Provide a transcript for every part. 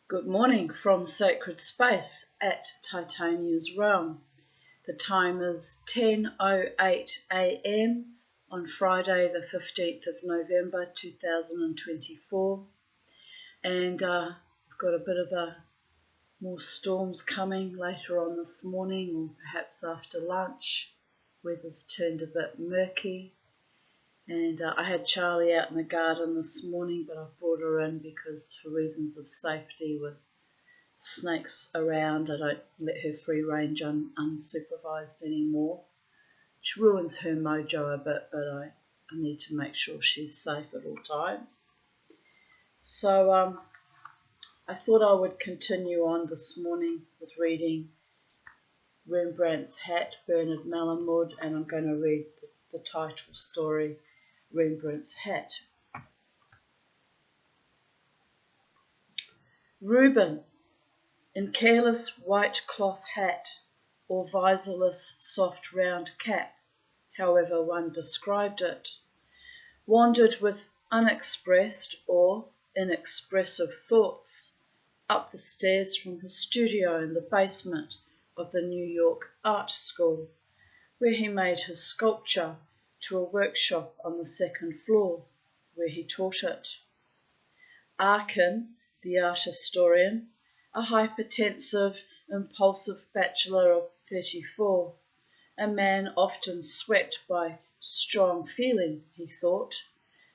Good morning from sacred space at Titania's realm. The time is 10:08 a.m. on Friday the 15th of November 2024, and we've got a bit of more storms coming later on this morning, or perhaps after lunch. Weather's turned a bit murky, and I had Charlie out in the garden this morning, but I've brought her in because for reasons of safety with snakes around, I don't let her free range unsupervised anymore, which ruins her mojo a bit, but I need to make sure she's safe at all times. So I thought I would continue on this morning with reading Rembrandt's Hat, Bernard Malamud, and I'm going to read the title story, Rembrandt's Hat. Reuben, in careless white cloth hat, or visorless soft round cap, however one described it, wandered with unexpressed or inexpressive thoughts up the stairs from his studio in the basement of the New York Art School, where he made his sculpture, to a workshop on the second floor, where he taught it. Arkin, the art historian, a hypertensive, impulsive bachelor of 34, a man often swept by strong feeling, he thought,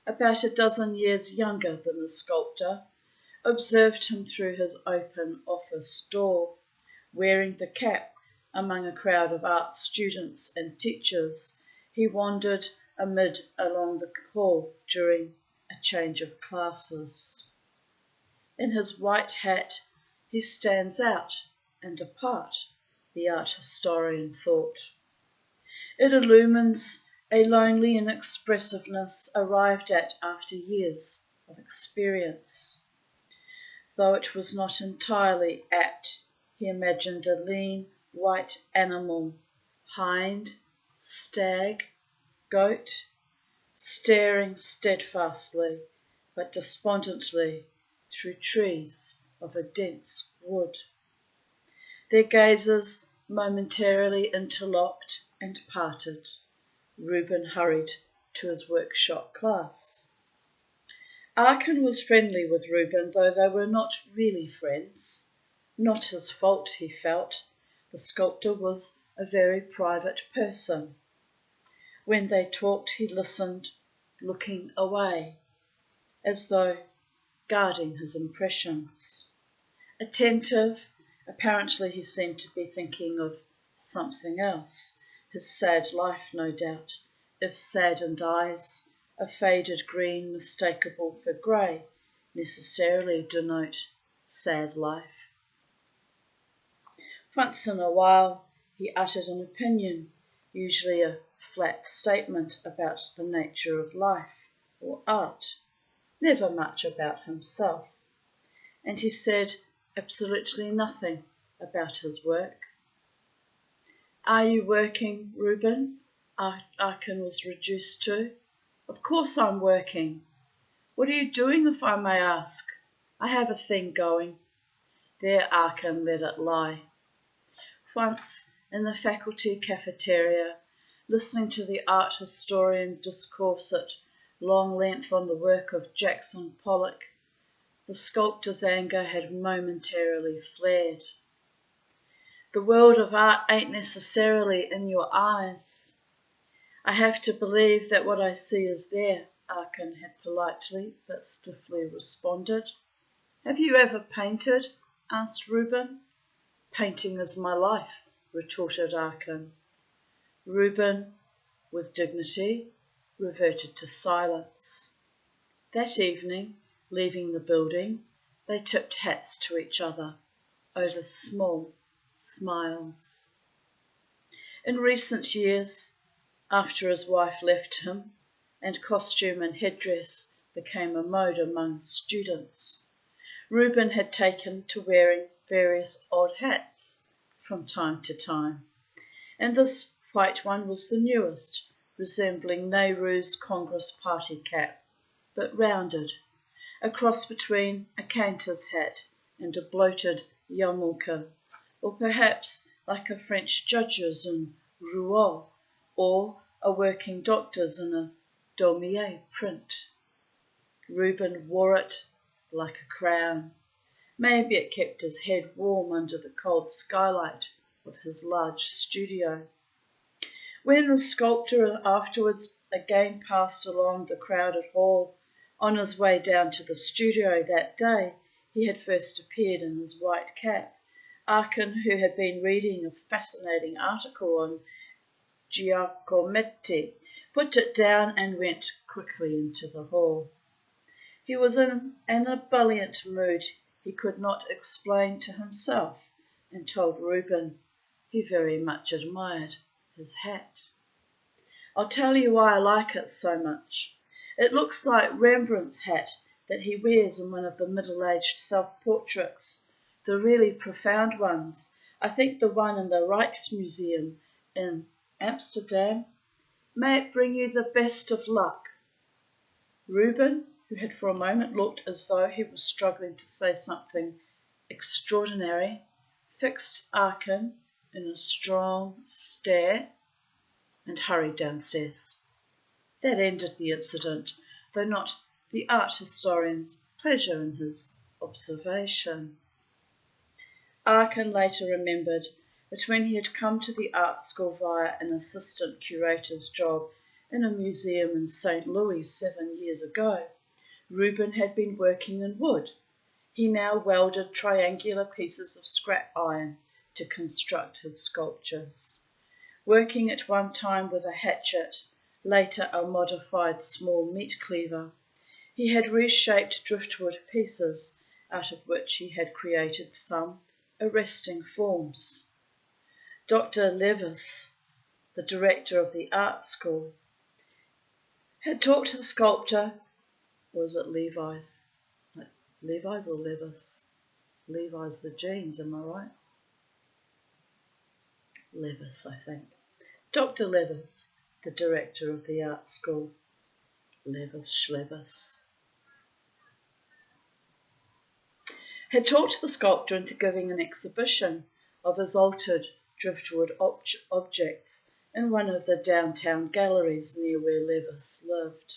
about a dozen years younger than the sculptor, observed him through his open office door, wearing the cap among a crowd of art students and teachers. He wandered along the hall during a change of classes. In his white hat, he stands out and apart, the art historian thought. It illumines a lonely inexpressiveness arrived at after years of experience. Though it was not entirely apt, he imagined a lean white animal, hind, stag, goat, staring steadfastly but despondently through trees of a dense wood. Their gazes momentarily interlocked and parted. Reuben hurried to his workshop class. Arkin was friendly with Reuben, though they were not really friends. Not his fault, he felt. The sculptor was a very private person. When they talked, he listened, looking away, as though guarding his impressions. Attentive, apparently he seemed to be thinking of something else, his sad life, no doubt, if saddened eyes, a faded green mistakable for grey, necessarily denote sad life. Once in a while he uttered an opinion, usually a flat statement about the nature of life or art, never much about himself, and he said absolutely nothing about his work. Are you working, Reuben? Arkin was reduced to. Of course I'm working. What are you doing, if I may ask? I have a thing going. There Arkin let it lie. Once, in the faculty cafeteria, listening to the art historian discourse at long length on the work of Jackson Pollock, the sculptor's anger had momentarily flared. The world of art ain't necessarily in your eyes. I have to believe that what I see is there, Arkin had politely but stiffly responded. Have you ever painted? Asked Reuben. Painting is my life, retorted Arkin. Reuben, with dignity, reverted to silence. That evening, leaving the building, they tipped hats to each other over small smiles. In recent years, after his wife left him and costume and headdress became a mode among students, Reuben had taken to wearing various odd hats from time to time, and this white one was the newest, resembling Nehru's Congress Party cap, but rounded, a cross between a cantor's hat and a bloated yarmulke, or perhaps like a French judge's in Rouen, or a working doctor's in a Daumier print. Reuben wore it like a crown. Maybe it kept his head warm under the cold skylight of his large studio. When the sculptor afterwards again passed along the crowded hall, on his way down to the studio that day he had first appeared in his white cap, Arkin, who had been reading a fascinating article on Giacometti, put it down and went quickly into the hall. He was in an ebullient mood he could not explain to himself, and told Reuben he very much admired his hat. "I'll tell you why I like it so much. It looks like Rembrandt's hat that he wears in one of the middle-aged self-portraits, the really profound ones. I think the one in the Rijksmuseum in Amsterdam. May it bring you the best of luck." Reuben, who had for a moment looked as though he was struggling to say something extraordinary, fixed Arkin in a strong stare and hurried downstairs. That ended the incident, though not the art historian's pleasure in his observation. Arkin later remembered that when he had come to the art school via an assistant curator's job in a museum in St. Louis 7 years ago, Reuben had been working in wood. He now welded triangular pieces of scrap iron to construct his sculptures. Working at one time with a hatchet, later a modified small meat cleaver, he had reshaped driftwood pieces, out of which he had created some arresting forms. Dr. Levis, the director of the art school, had taught the sculptor, or was it Levi's? Like Levi's or Levis? Levi's the jeans, am I right? Levis, I think. Dr. Levis, the director of the art school. Levis, had talked the sculptor into giving an exhibition of his altered driftwood objects in one of the downtown galleries near where Levis lived.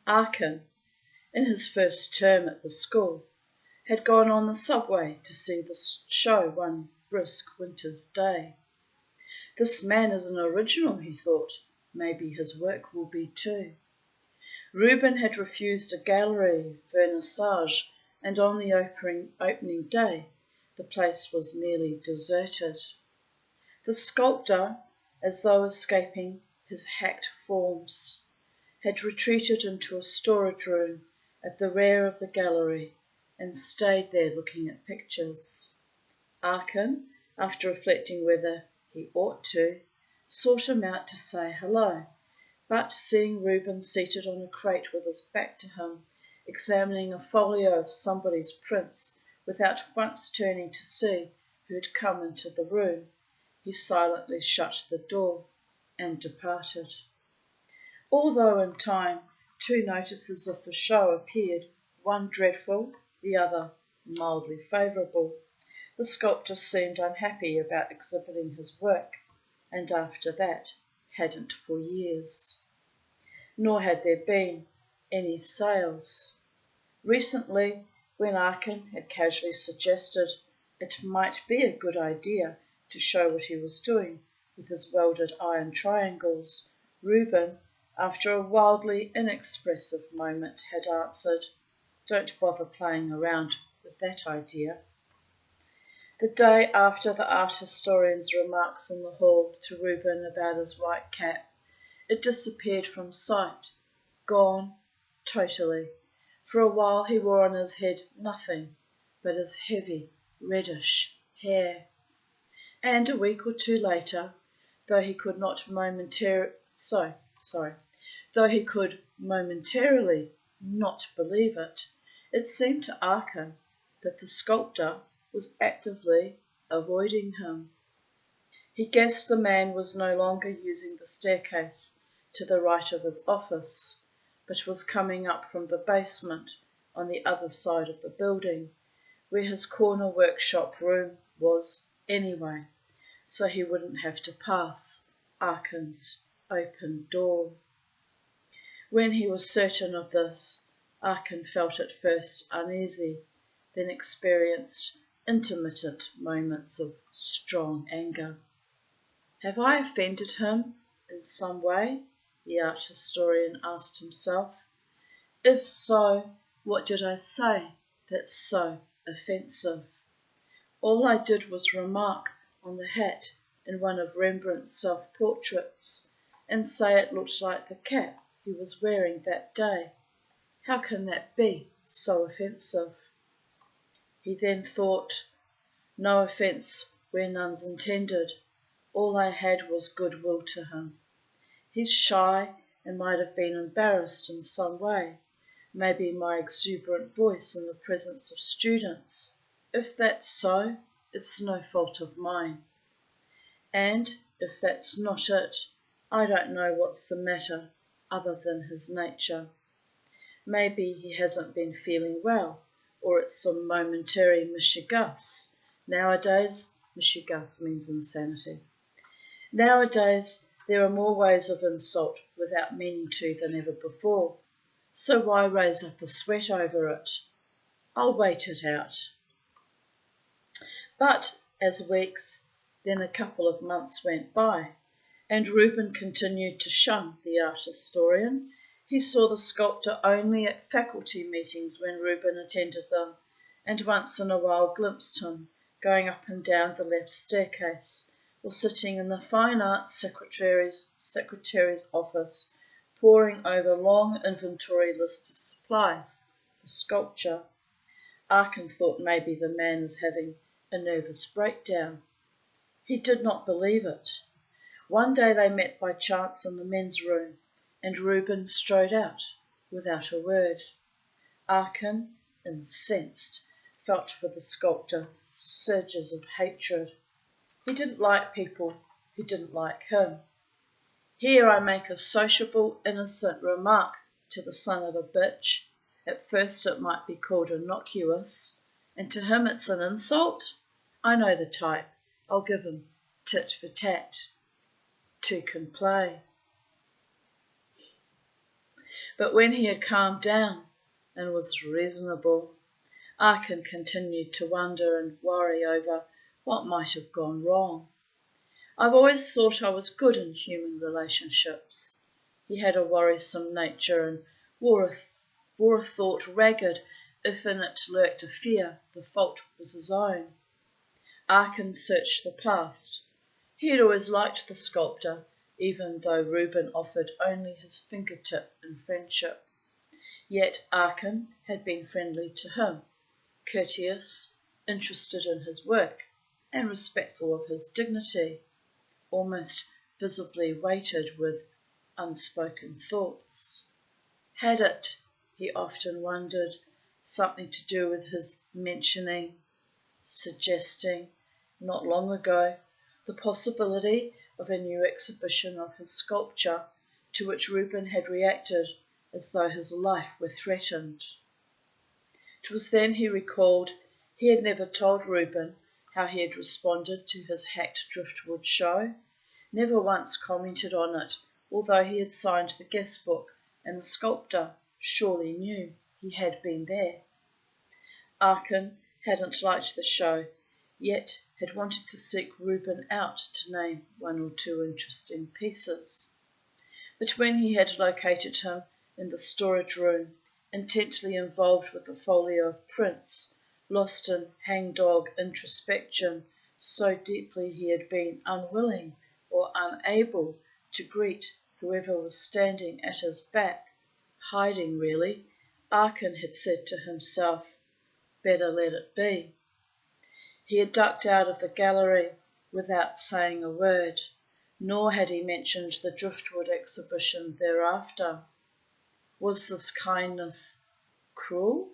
Arkin, in his first term at the school, had gone on the subway to see the show one brisk winter's day. This man is an original, he thought. Maybe his work will be too. Reuben had refused a gallery vernissage, and on the opening day the place was nearly deserted. The sculptor, as though escaping his hacked forms, had retreated into a storage room at the rear of the gallery and stayed there looking at pictures. Arkin, after reflecting whether he ought to, sought him out to say hello, but seeing Reuben seated on a crate with his back to him, examining a folio of somebody's prints without once turning to see who had come into the room, he silently shut the door and departed. Although in time 2 notices of the show appeared, one dreadful, the other mildly favourable, the sculptor seemed unhappy about exhibiting his work, and after that hadn't for years. Nor had there been any sales. Recently, when Arkin had casually suggested it might be a good idea to show what he was doing with his welded iron triangles, Reuben, after a wildly inexpressive moment, had answered, "Don't bother playing around with that idea." The day after the art historian's remarks in the hall to Reuben about his white cap, it disappeared from sight, gone totally. For a while he wore on his head nothing but his heavy, reddish hair. And a week or 2 later, though he could momentarily not believe it, it seemed to Arkin that the sculptor was actively avoiding him. He guessed the man was no longer using the staircase to the right of his office, but was coming up from the basement on the other side of the building, where his corner workshop room was anyway, so he wouldn't have to pass Arkin's open door. When he was certain of this, Arkin felt at first uneasy, then experienced intermittent moments of strong anger. Have I offended him in some way? The art historian asked himself. If so, what did I say that's so offensive? All I did was remark on the hat in one of Rembrandt's self-portraits and say it looked like the cap he was wearing that day. How can that be so offensive? He then thought, no offence where none's intended. All I had was goodwill to him. He's shy and might have been embarrassed in some way, maybe my exuberant voice in the presence of students. If that's so, it's no fault of mine. And if that's not it, I don't know what's the matter other than his nature. Maybe he hasn't been feeling well, or it's some momentary mishigas. Nowadays, mishigas means insanity. Nowadays, there are more ways of insult without meaning to than ever before. So why raise up a sweat over it? I'll wait it out. But as weeks, then a couple of months went by, and Reuben continued to shun the art historian. He saw the sculptor only at faculty meetings when Reuben attended them, and once in a while glimpsed him going up and down the left staircase, or sitting in the fine arts secretary's office, poring over long inventory lists of supplies for sculpture. Arkin thought maybe the man is having a nervous breakdown. He did not believe it. One day they met by chance in the men's room, and Reuben strode out without a word. Arkin, incensed, felt for the sculptor surges of hatred. He didn't like people who didn't like him. Here I make a sociable, innocent remark to the son of a bitch. At first it might be called innocuous, and to him it's an insult. I know the type. I'll give him tit for tat. Two can play. But when he had calmed down and was reasonable, Arkin continued to wonder and worry over what might have gone wrong. I've always thought I was good in human relationships. He had a worrisome nature and wore a thought ragged if in it lurked a fear the fault was his own. Arkin searched the past. He had always liked the sculptor, even though Reuben offered only his fingertip in friendship. Yet Arkin had been friendly to him, courteous, interested in his work, and respectful of his dignity, almost visibly weighted with unspoken thoughts. Had it, he often wondered, something to do with his mentioning, suggesting, not long ago, the possibility of a new exhibition of his sculpture, to which Reuben had reacted as though his life were threatened? It was then he recalled he had never told Reuben how he had responded to his hacked driftwood show, never once commented on it, although he had signed the guest book and the sculptor surely knew he had been there. Arkin hadn't liked the show, yet had wanted to seek Reuben out to name one or two interesting pieces. But when he had located him in the storage room, intently involved with a folio of prints, lost in hangdog introspection, so deeply he had been unwilling or unable to greet whoever was standing at his back, hiding really, Arkin had said to himself, better let it be. He had ducked out of the gallery without saying a word, nor had he mentioned the driftwood exhibition thereafter. Was this kindness cruel?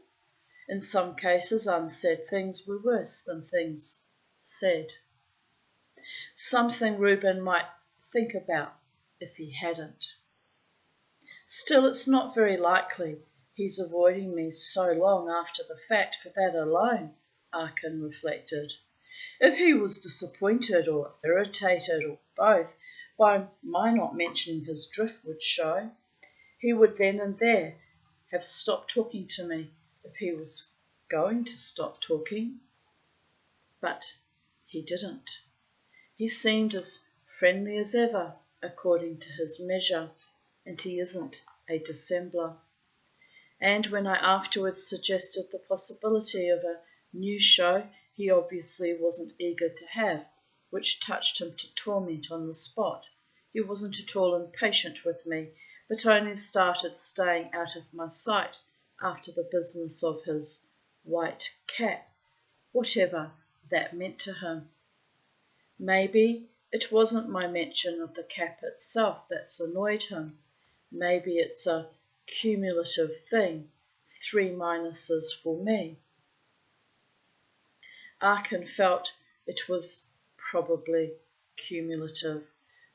In some cases, unsaid things were worse than things said. Something Reuben might think about if he hadn't. Still, it's not very likely he's avoiding me so long after the fact for that alone, Arkin reflected. If he was disappointed or irritated or both by my not mentioning his driftwood show, he would then and there have stopped talking to me if he was going to stop talking. But he didn't. He seemed as friendly as ever, according to his measure, and he isn't a dissembler. And when I afterwards suggested the possibility of a new show he obviously wasn't eager to have, which touched him to torment on the spot, he wasn't at all impatient with me, but only started staying out of my sight after the business of his white cap, whatever that meant to him. Maybe it wasn't my mention of the cap itself that's annoyed him. Maybe it's a cumulative thing, 3 minuses for me. Arkin felt it was probably cumulative.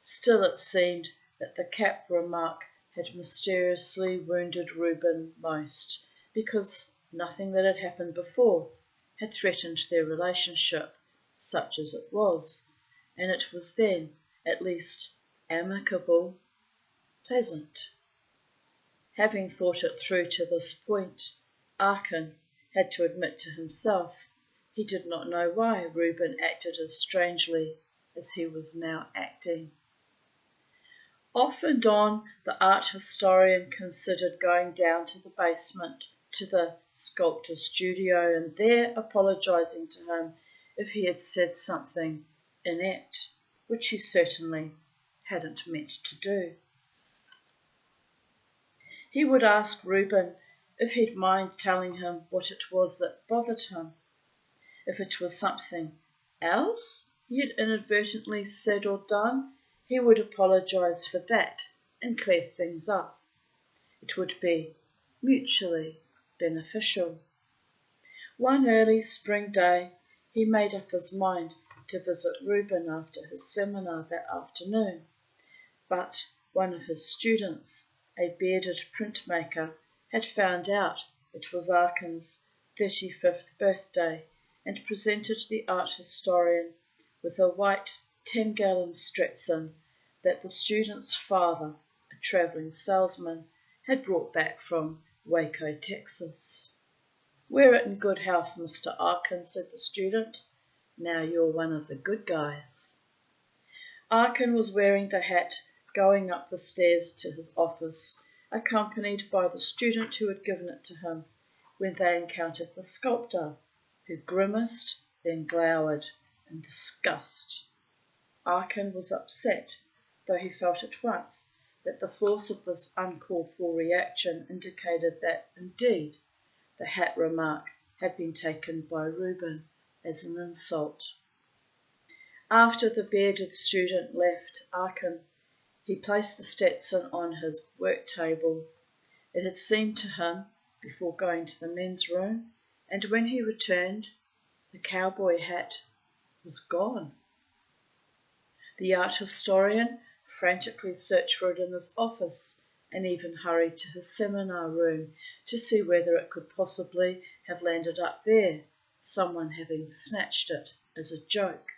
Still it seemed that the cap remark had mysteriously wounded Reuben most, because nothing that had happened before had threatened their relationship, such as it was, and it was then, at least, amicable, pleasant. Having thought it through to this point, Arkin had to admit to himself he did not know why Reuben acted as strangely as he was now acting. Off and on, the art historian considered going down to the basement to the sculptor's studio and there apologising to him if he had said something inept, which he certainly hadn't meant to do. He would ask Reuben if he'd mind telling him what it was that bothered him. If it was something else he had inadvertently said or done, he would apologise for that and clear things up. It would be mutually beneficial. One early spring day, he made up his mind to visit Reuben after his seminar that afternoon, but one of his students, a bearded printmaker, had found out it was Arkin's 35th birthday and presented the art historian with a white 10-gallon Stetson that the student's father, a travelling salesman, had brought back from Waco, Texas. "Wear it in good health, Mr. Arkin," said the student. "Now you're one of the good guys." Arkin was wearing the hat going up the stairs to his office, accompanied by the student who had given it to him, when they encountered the sculptor, who grimaced, then glowered in disgust. Arkin was upset, though he felt at once that the force of this uncalled-for reaction indicated that, indeed, the hat remark had been taken by Reuben as an insult. After the bearded student left Arkin, he placed the Stetson on his work table. It had seemed to him, before going to the men's room, and when he returned, the cowboy hat was gone. The art historian frantically searched for it in his office and even hurried to his seminar room to see whether it could possibly have landed up there, someone having snatched it as a joke.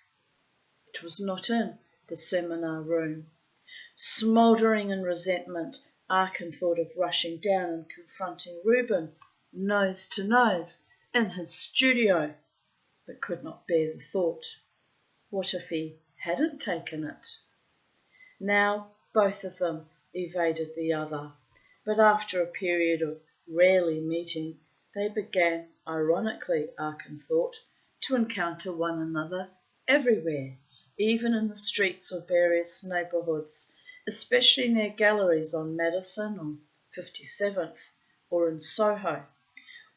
It was not in the seminar room. Smouldering in resentment, Arkin thought of rushing down and confronting Reuben, nose to nose, in his studio, but could not bear the thought. What if he hadn't taken it? Now both of them evaded the other, but after a period of rarely meeting, they began, ironically, Arkin thought, to encounter one another everywhere, even in the streets of various neighbourhoods, especially near galleries on Madison or 57th, or in Soho,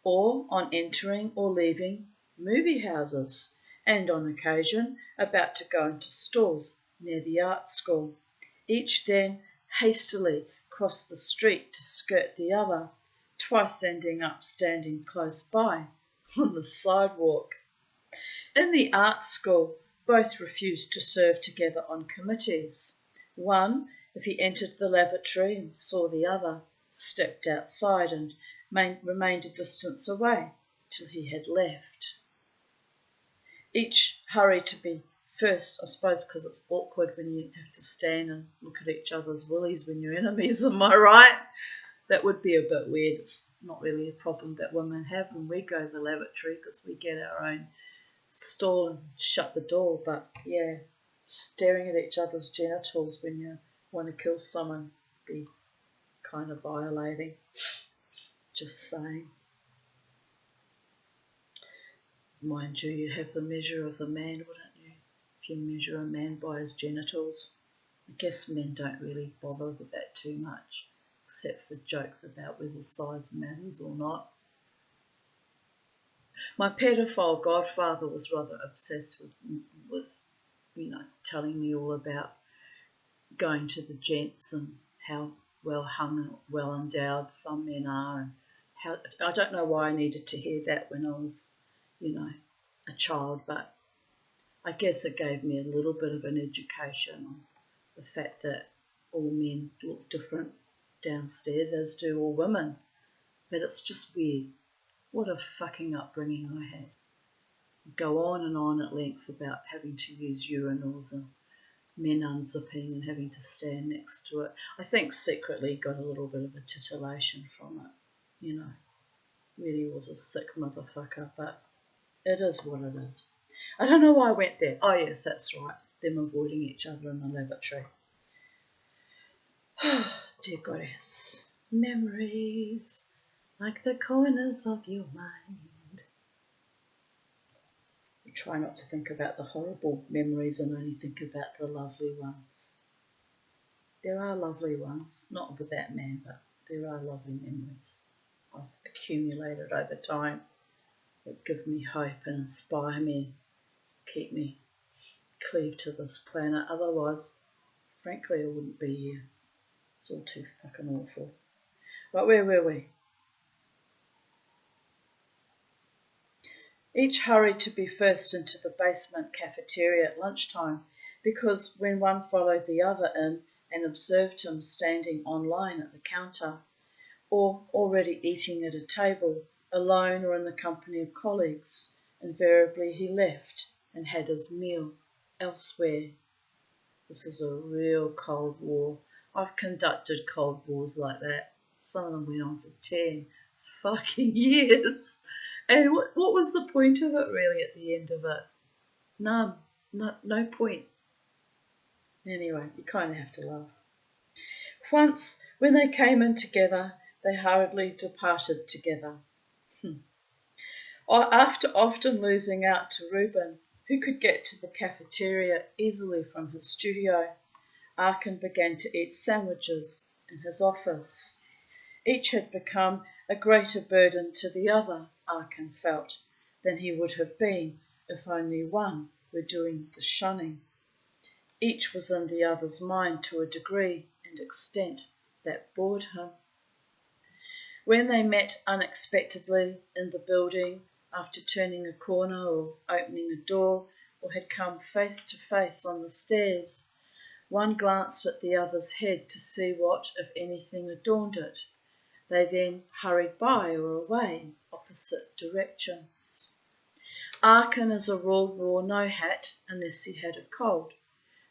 or on entering or leaving movie houses, and on occasion about to go into stores near the art school. Each then hastily crossed the street to skirt the other, twice ending up standing close by on the sidewalk. In the art school, both refused to serve together on committees. One, if he entered the lavatory and saw the other, stepped outside and remained a distance away till he had left. Each hurried to be first, I suppose, because it's awkward when you have to stand and look at each other's willies when you're enemies, am I right? That would be a bit weird. It's not really a problem that women have when we go to the lavatory because we get our own stall and shut the door. But yeah, staring at each other's genitals when you want to kill someone be kind of violating. Just saying. Mind you, you'd have the measure of the man, wouldn't you? If you measure a man by his genitals. I guess men don't really bother with that too much, except for jokes about whether size matters or not. My paedophile godfather was rather obsessed with telling me all about going to the gents and how well hung and well endowed some men are, and how I don't know why I needed to hear that when I was, a child, but I guess it gave me a little bit of an education on the fact that all men look different downstairs, as do all women. But it's just weird. What a fucking upbringing I had. Go on and on at length about having to use urinals and men unzipping and having to stand next to it. I think secretly got a little bit of a titillation from it. Really was a sick motherfucker, but it is what it is. I don't know why I went there. Oh yes, that's right. Them avoiding each other in the lavatory. Dear goddess. Memories like the corners of your mind. You try not to think about the horrible memories and only think about the lovely ones. There are lovely ones, not with that man, but there are lovely memories I've accumulated over time that give me hope and inspire me, keep me cleaved to this planet. Otherwise, frankly, I wouldn't be here. It's all too fucking awful. But where were we? Each hurried to be first into the basement cafeteria at lunchtime because when one followed the other in and observed him standing on line at the counter or already eating at a table, alone or in the company of colleagues, invariably he left and had his meal elsewhere. This is a real Cold War. I've conducted Cold Wars like that. Some of them went on for 10 fucking years. And what was the point of it really at the end of it? None. No point. Anyway, you kind of have to laugh. Once, when they came in together, they hurriedly departed together. After often losing out to Reuben, who could get to the cafeteria easily from his studio, Arkin began to eat sandwiches in his office. Each had become a greater burden to the other, Arkin felt, than he would have been if only one were doing the shunning. Each was in the other's mind to a degree and extent that bored him. When they met unexpectedly in the building, after turning a corner or opening a door, or had come face to face on the stairs, one glanced at the other's head to see what, if anything, adorned it. They then hurried by or away, opposite directions. Arkin, as a rule, wore no hat unless he had a cold.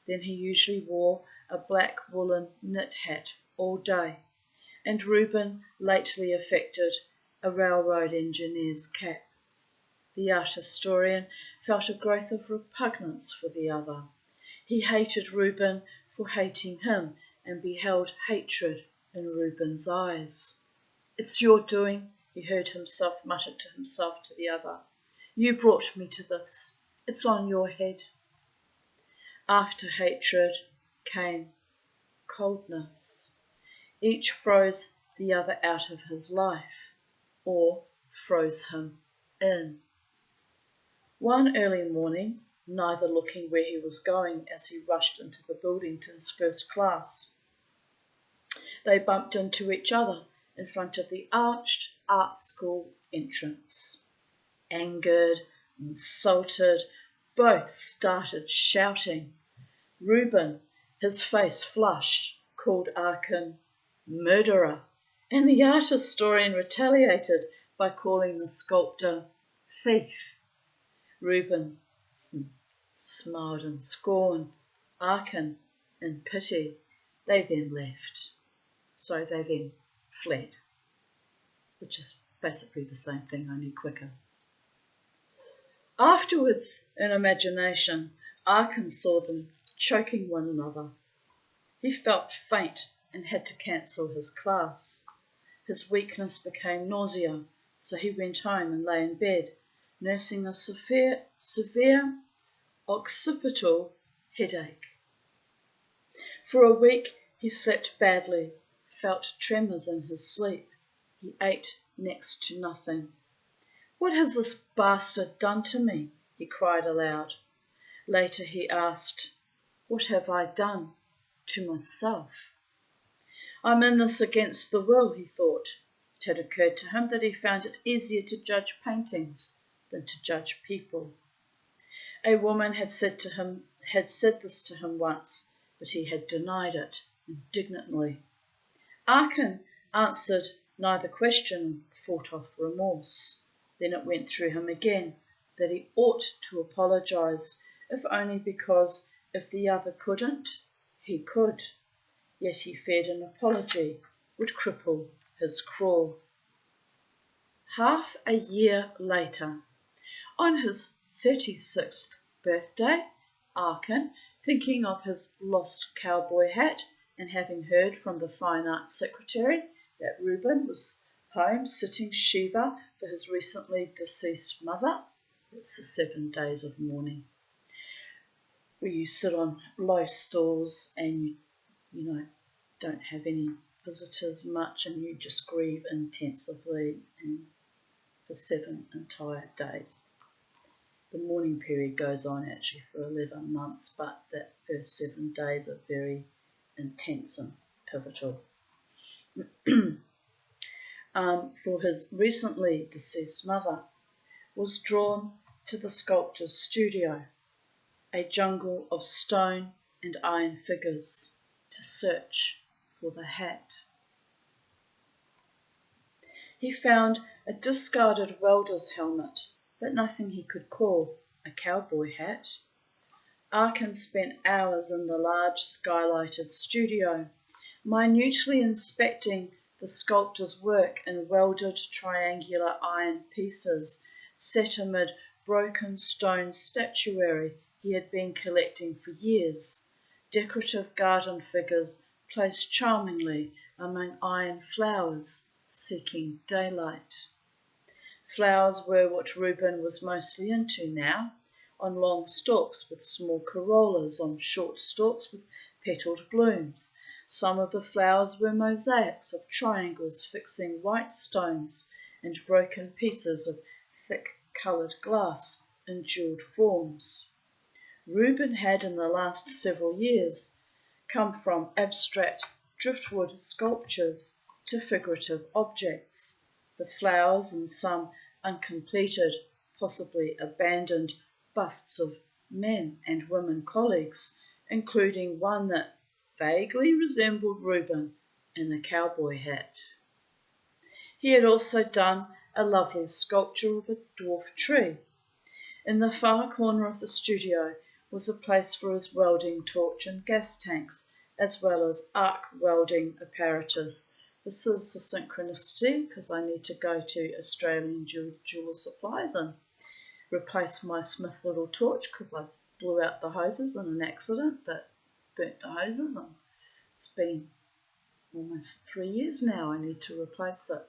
Then he usually wore a black woolen knit hat all day, and Reuben lately affected a railroad engineer's cap. The art historian felt a growth of repugnance for the other. He hated Reuben for hating him and beheld hatred in Reuben's eyes. It's your doing, he heard himself mutter to himself to the other. You brought me to this. It's on your head. After hatred came coldness. Each froze the other out of his life, or froze him in. One early morning, neither looking where he was going as he rushed into the building to his first class, they bumped into each other in front of the arched art school entrance. Angered, insulted, both started shouting. Reuben, his face flushed, called Arkin murderer, and the art historian retaliated by calling the sculptor thief. Reuben smiled in scorn. Aachen, in pity, they then left. So they then fled, which is basically the same thing, only quicker. Afterwards, in imagination, Aachen saw them choking one another. He felt faint and had to cancel his class. His weakness became nausea, so he went home and lay in bed, nursing a severe occipital headache. For a week he slept badly, felt tremors in his sleep. He ate next to nothing. "What has this bastard done to me?" he cried aloud. Later he asked, "What have I done to myself?" "I'm in this against the will," he thought. It had occurred to him that he found it easier to judge paintings than to judge people. A woman had said this to him once, but he had denied it indignantly. Aachen answered neither question and fought off remorse. Then it went through him again that he ought to apologize, if only because if the other couldn't, he could. Yet he feared an apology would cripple his crawl. Half a year later, on his 36th birthday, Aachen, thinking of his lost cowboy hat and having heard from the fine arts secretary that Reuben was home sitting Shiva for his recently deceased mother. It's the 7 days of mourning, where you sit on low stools and you don't have any visitors much and you just grieve intensively and for 7 entire days. The mourning period goes on actually for 11 months, but that first 7 days are very intense and pivotal. For his recently deceased mother, was drawn to the sculptor's studio, a jungle of stone and iron figures, to search for the hat. He found a discarded welder's helmet, but nothing he could call a cowboy hat. Aachen spent hours in the large skylighted studio, minutely inspecting the sculptor's work in welded triangular iron pieces set amid broken stone statuary he had been collecting for years, decorative garden figures placed charmingly among iron flowers seeking daylight. Flowers were what Reuben was mostly into now, on long stalks with small corollas, on short stalks with petalled blooms. Some of the flowers were mosaics of triangles fixing white stones and broken pieces of thick coloured glass in jewelled forms. Reuben had in the last several years come from abstract driftwood sculptures to figurative objects, the flowers and some uncompleted, possibly abandoned busts of men and women colleagues, including one that vaguely resembled Reuben in a cowboy hat. He had also done a lovely sculpture of a dwarf tree. In the far corner of the studio was a place for his welding torch and gas tanks, as well as arc welding apparatus. This is a synchronicity because I need to go to Australian Jewel Supplies and replace my Smith little torch because I blew out the hoses in an accident that burnt the hoses, and it's been almost 3 years now. I need to replace it.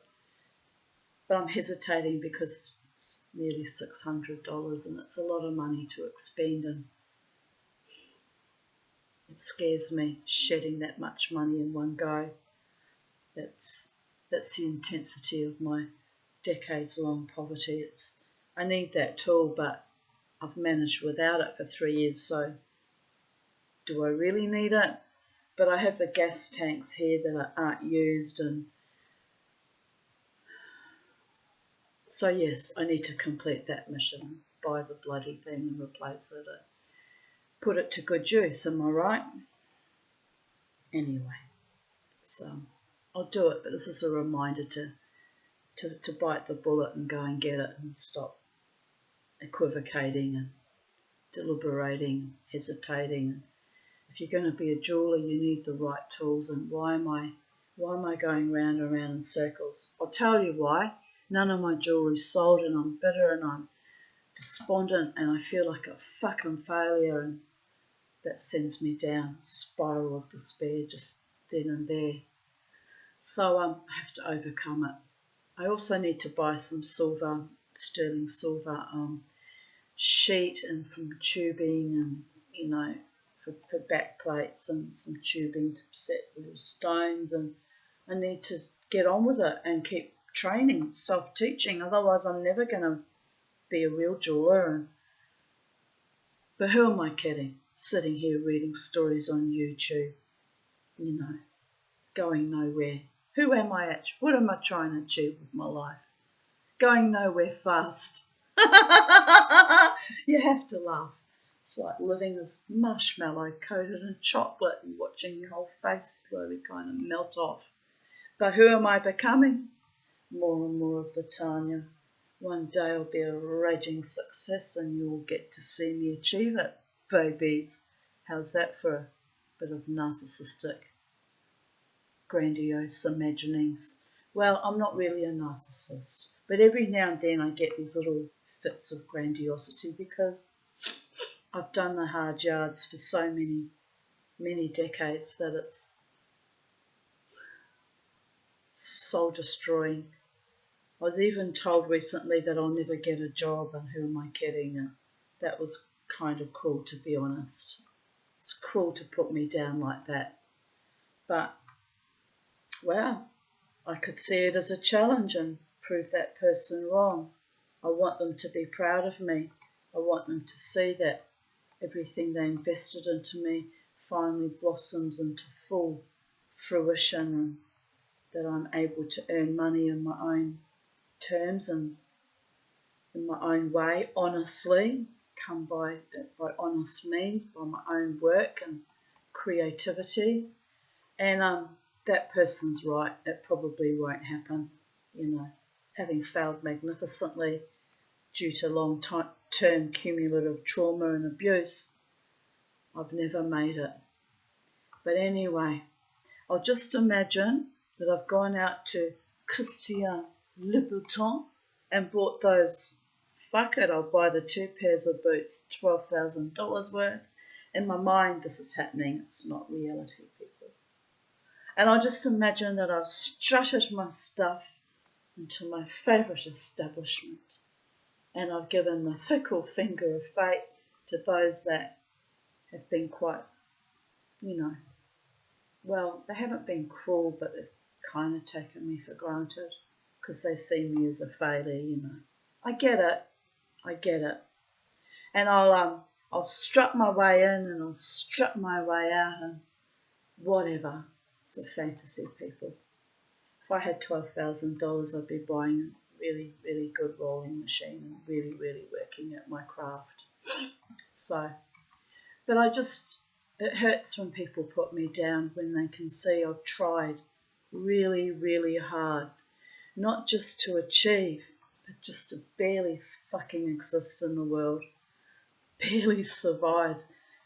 But I'm hesitating because it's nearly $600 and it's a lot of money to expend, and it scares me shedding that much money in one go. That's the intensity of my decades-long poverty. I need that tool, but I've managed without it for 3 years, so do I really need it? But I have the gas tanks here that aren't used, and so yes, I need to complete that mission, buy the bloody thing and replace it, put it to good use, am I right? Anyway, so I'll do it, but this is a reminder to bite the bullet and go and get it and stop equivocating and deliberating, hesitating. If you're going to be a jeweler, you need the right tools. And why am I going round and round in circles? I'll tell you why. None of my jewellery's sold, and I'm bitter and I'm despondent and I feel like a fucking failure, and that sends me down a spiral of despair just then and there. So I have to overcome it. I also need to buy some silver, sterling silver sheet and some tubing and, for back plates and some tubing to set little stones, and I need to get on with it and keep training, self-teaching, otherwise I'm never going to be a real jeweler. But who am I kidding? Sitting here reading stories on YouTube, going nowhere. Who am I actually? What am I trying to achieve with my life? Going nowhere fast. You have to laugh. It's like living as marshmallow coated in chocolate and watching your whole face slowly kind of melt off. But who am I becoming? More and more of the Tanya. One day I'll be a raging success and you'll get to see me achieve it, babies. How's that for a bit of narcissistic, grandiose imaginings? Well, I'm not really a narcissist, but every now and then I get these little fits of grandiosity because I've done the hard yards for so many decades that it's soul destroying. I was even told recently that I'll never get a job, and who am I kidding? And that was kind of cruel, to be honest. It's cruel to put me down like that. But, well, I could see it as a challenge and prove that person wrong. I want them to be proud of me. I want them to see that everything they invested into me finally blossoms into full fruition, and that I'm able to earn money in my own terms and in my own way, honestly, come by honest means, by my own work and creativity. And that person's right, it probably won't happen. Having failed magnificently due to long-term cumulative trauma and abuse, I've never made it. But anyway, I'll just imagine that I've gone out to Christian Louboutin and bought those, fuck it, I'll buy the 2 pairs of boots, $12,000 worth. In my mind, this is happening. It's not reality, people. And I'll just imagine that I've strutted my stuff into my favourite establishment, and I've given the fickle finger of fate to those that have been quite, well, they haven't been cruel, but they've kind of taken me for granted because they see me as a failure, I get it. And I'll strut my way in and I'll strut my way out and whatever. It's a fantasy, people. If I had $12,000, I'd be buying a really, really good rolling machine and really, really working at my craft. So, but it hurts when people put me down when they can see I've tried really, really hard, not just to achieve, but just to barely fucking exist in the world, barely survive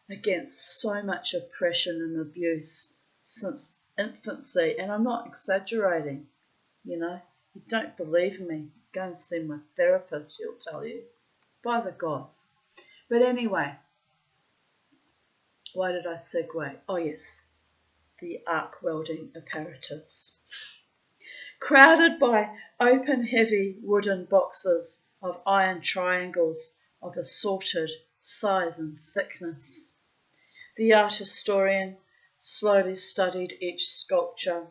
against so much oppression and abuse since infancy. And I'm not exaggerating, You don't believe me, go and see my therapist, he'll tell you, by the gods. But anyway, why did I segue? Oh yes, the arc welding apparatus. Crowded by open heavy wooden boxes of iron triangles of assorted size and thickness. The art historian slowly studied each sculpture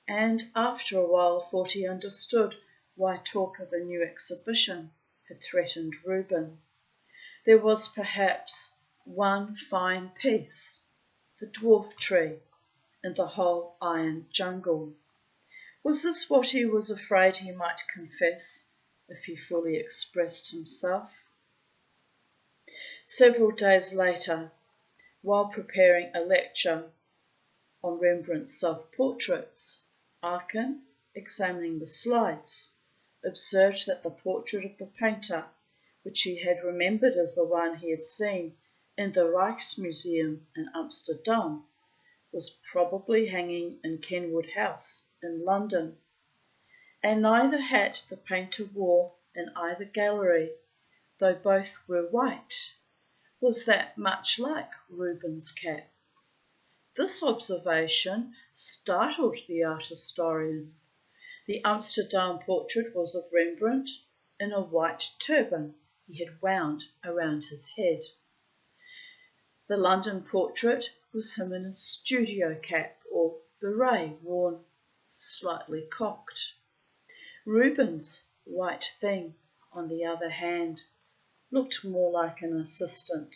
and after a while thought he understood why talk of a new exhibition had threatened Reuben. There was perhaps one fine piece, the dwarf tree, in the whole iron jungle. Was this what he was afraid he might confess if he fully expressed himself? Several days later, while preparing a lecture on Rembrandt's self-portraits, Arkin, examining the slides, observed that the portrait of the painter which he had remembered as the one he had seen in the Rijksmuseum in Amsterdam, was probably hanging in Kenwood House in London, and neither hat the painter wore in either gallery, though both were white, was that much like Rubens' cap. This observation startled the art historian. The Amsterdam portrait was of Rembrandt in a white turban he had wound around his head. The London portrait was him in a studio cap or beret worn slightly cocked. Rubens' white thing, on the other hand, looked more like an assistant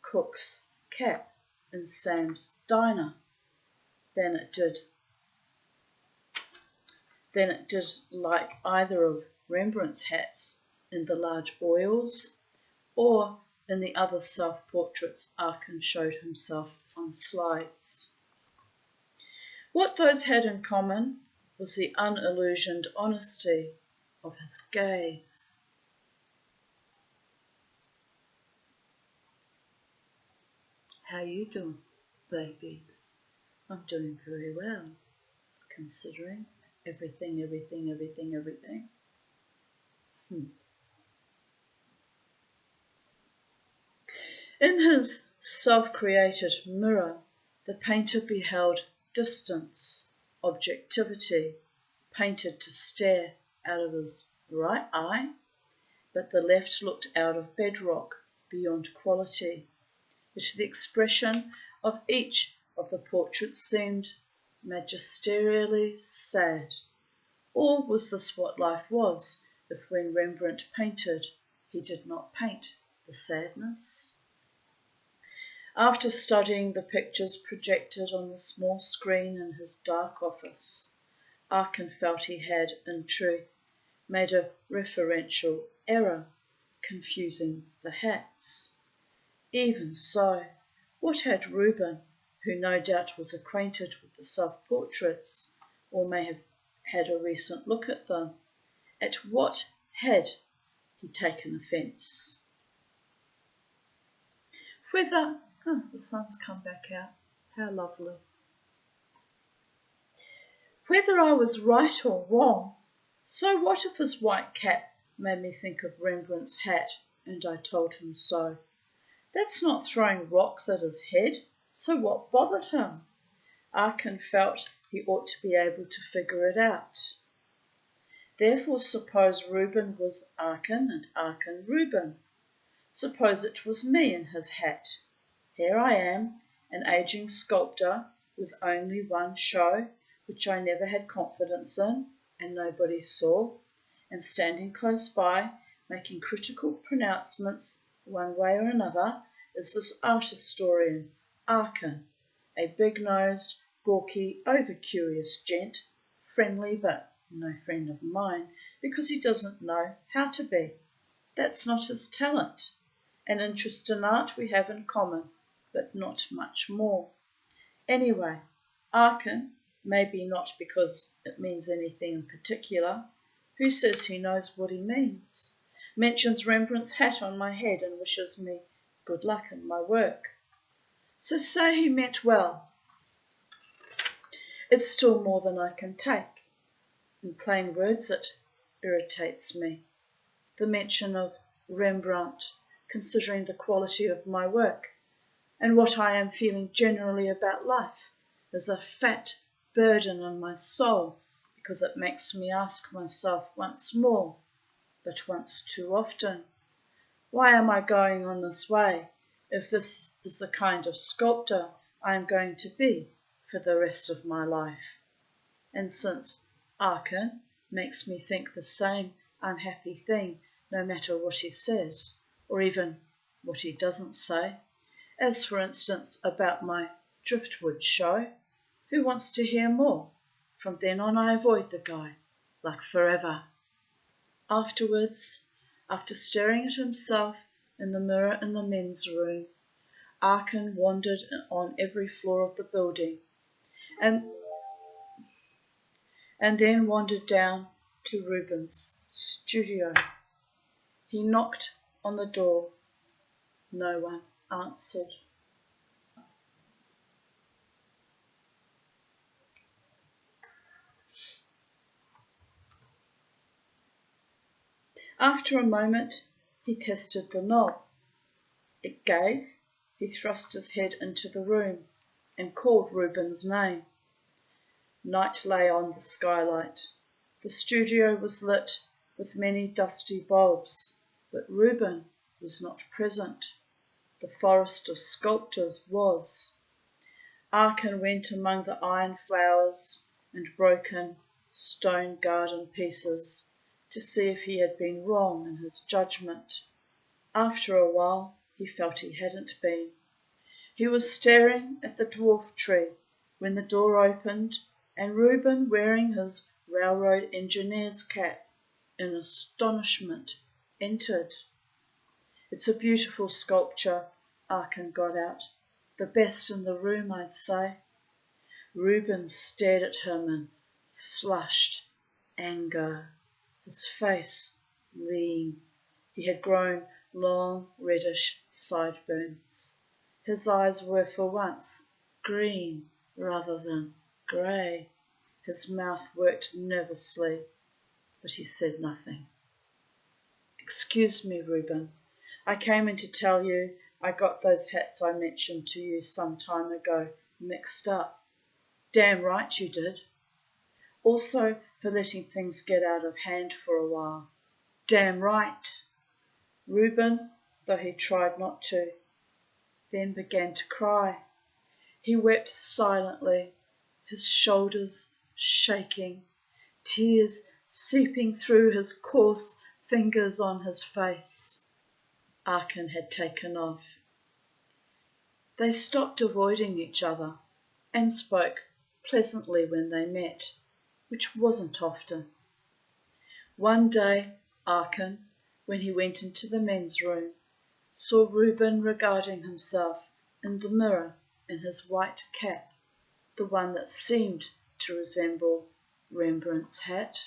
cook's cap in Sam's diner than it did like either of Rembrandt's hats in the large oils or in the other self-portraits Arkin showed himself on slides. What those had in common was the unillusioned honesty of his gaze. How you doing, babies? I'm doing very well, considering everything. In his self-created mirror, the painter beheld distance, objectivity, painted to stare out of his right eye, but the left looked out of bedrock, beyond quality. Yet the expression of each of the portraits seemed magisterially sad. Or was this what life was, if when Rembrandt painted, he did not paint the sadness? After studying the pictures projected on the small screen in his dark office, Arkin felt he had, in truth, made a referential error, confusing the hats. Even so, what had Reuben, who no doubt was acquainted with the self-portraits, or may have had a recent look at them, at what had he taken offence? Whether the sun's come back out. How lovely. Whether I was right or wrong, so what if his white cap made me think of Rembrandt's hat, and I told him so? That's not throwing rocks at his head, so what bothered him? Arkin felt he ought to be able to figure it out. Therefore suppose Reuben was Arkin and Arkin Reuben. Suppose it was me in his hat. Here I am, an ageing sculptor with only one show, which I never had confidence in, and nobody saw, and standing close by, making critical pronouncements one way or another, is this art historian, Arkin, a big-nosed, gawky, over-curious gent, friendly but no friend of mine, because he doesn't know how to be. That's not his talent. An interest in art we have in common, but not much more. Anyway, Arkin, maybe not because it means anything in particular, who says he knows what he means, mentions Rembrandt's hat on my head and wishes me good luck in my work. So say he meant well. It's still more than I can take. In plain words, it irritates me. The mention of Rembrandt, considering the quality of my work, and what I am feeling generally about life, is a fat burden on my soul, because it makes me ask myself once more, but once too often, why am I going on this way, if this is the kind of sculptor I am going to be for the rest of my life? And since Arkin makes me think the same unhappy thing no matter what he says, or even what he doesn't say, as for instance about my driftwood show, who wants to hear more? From then on I avoid the guy, like forever. Afterwards, after staring at himself in the mirror in the men's room, Arkin wandered on every floor of the building, and then wandered down to Rubens' studio. He knocked on the door. No one answered. After a moment, he tested the knob. It gave. He thrust his head into the room and called Reuben's name. Night lay on the skylight. The studio was lit with many dusty bulbs, but Reuben was not present. The forest of sculptors was. Arkin went among the iron flowers and broken stone garden pieces to see if he had been wrong in his judgment. After a while, he felt he hadn't been. He was staring at the dwarf tree when the door opened and Reuben, wearing his railroad engineer's cap, in astonishment, entered. It's a beautiful sculpture, Arkin got out. The best in the room, I'd say. Reuben stared at him in flushed anger, his face lean. He had grown long reddish sideburns. His eyes were for once green rather than grey. His mouth worked nervously, but he said nothing. Excuse me, Reuben. I came in to tell you I got those hats I mentioned to you some time ago mixed up. Damn right you did. Also for letting things get out of hand for a while. Damn right. Reuben, though he tried not to, then began to cry. He wept silently, his shoulders shaking, tears seeping through his coarse fingers on his face. Arkin had taken off. They stopped avoiding each other and spoke pleasantly when they met, which wasn't often. One day, Arkin, when he went into the men's room, saw Reuben regarding himself in the mirror in his white cap, the one that seemed to resemble Rembrandt's hat.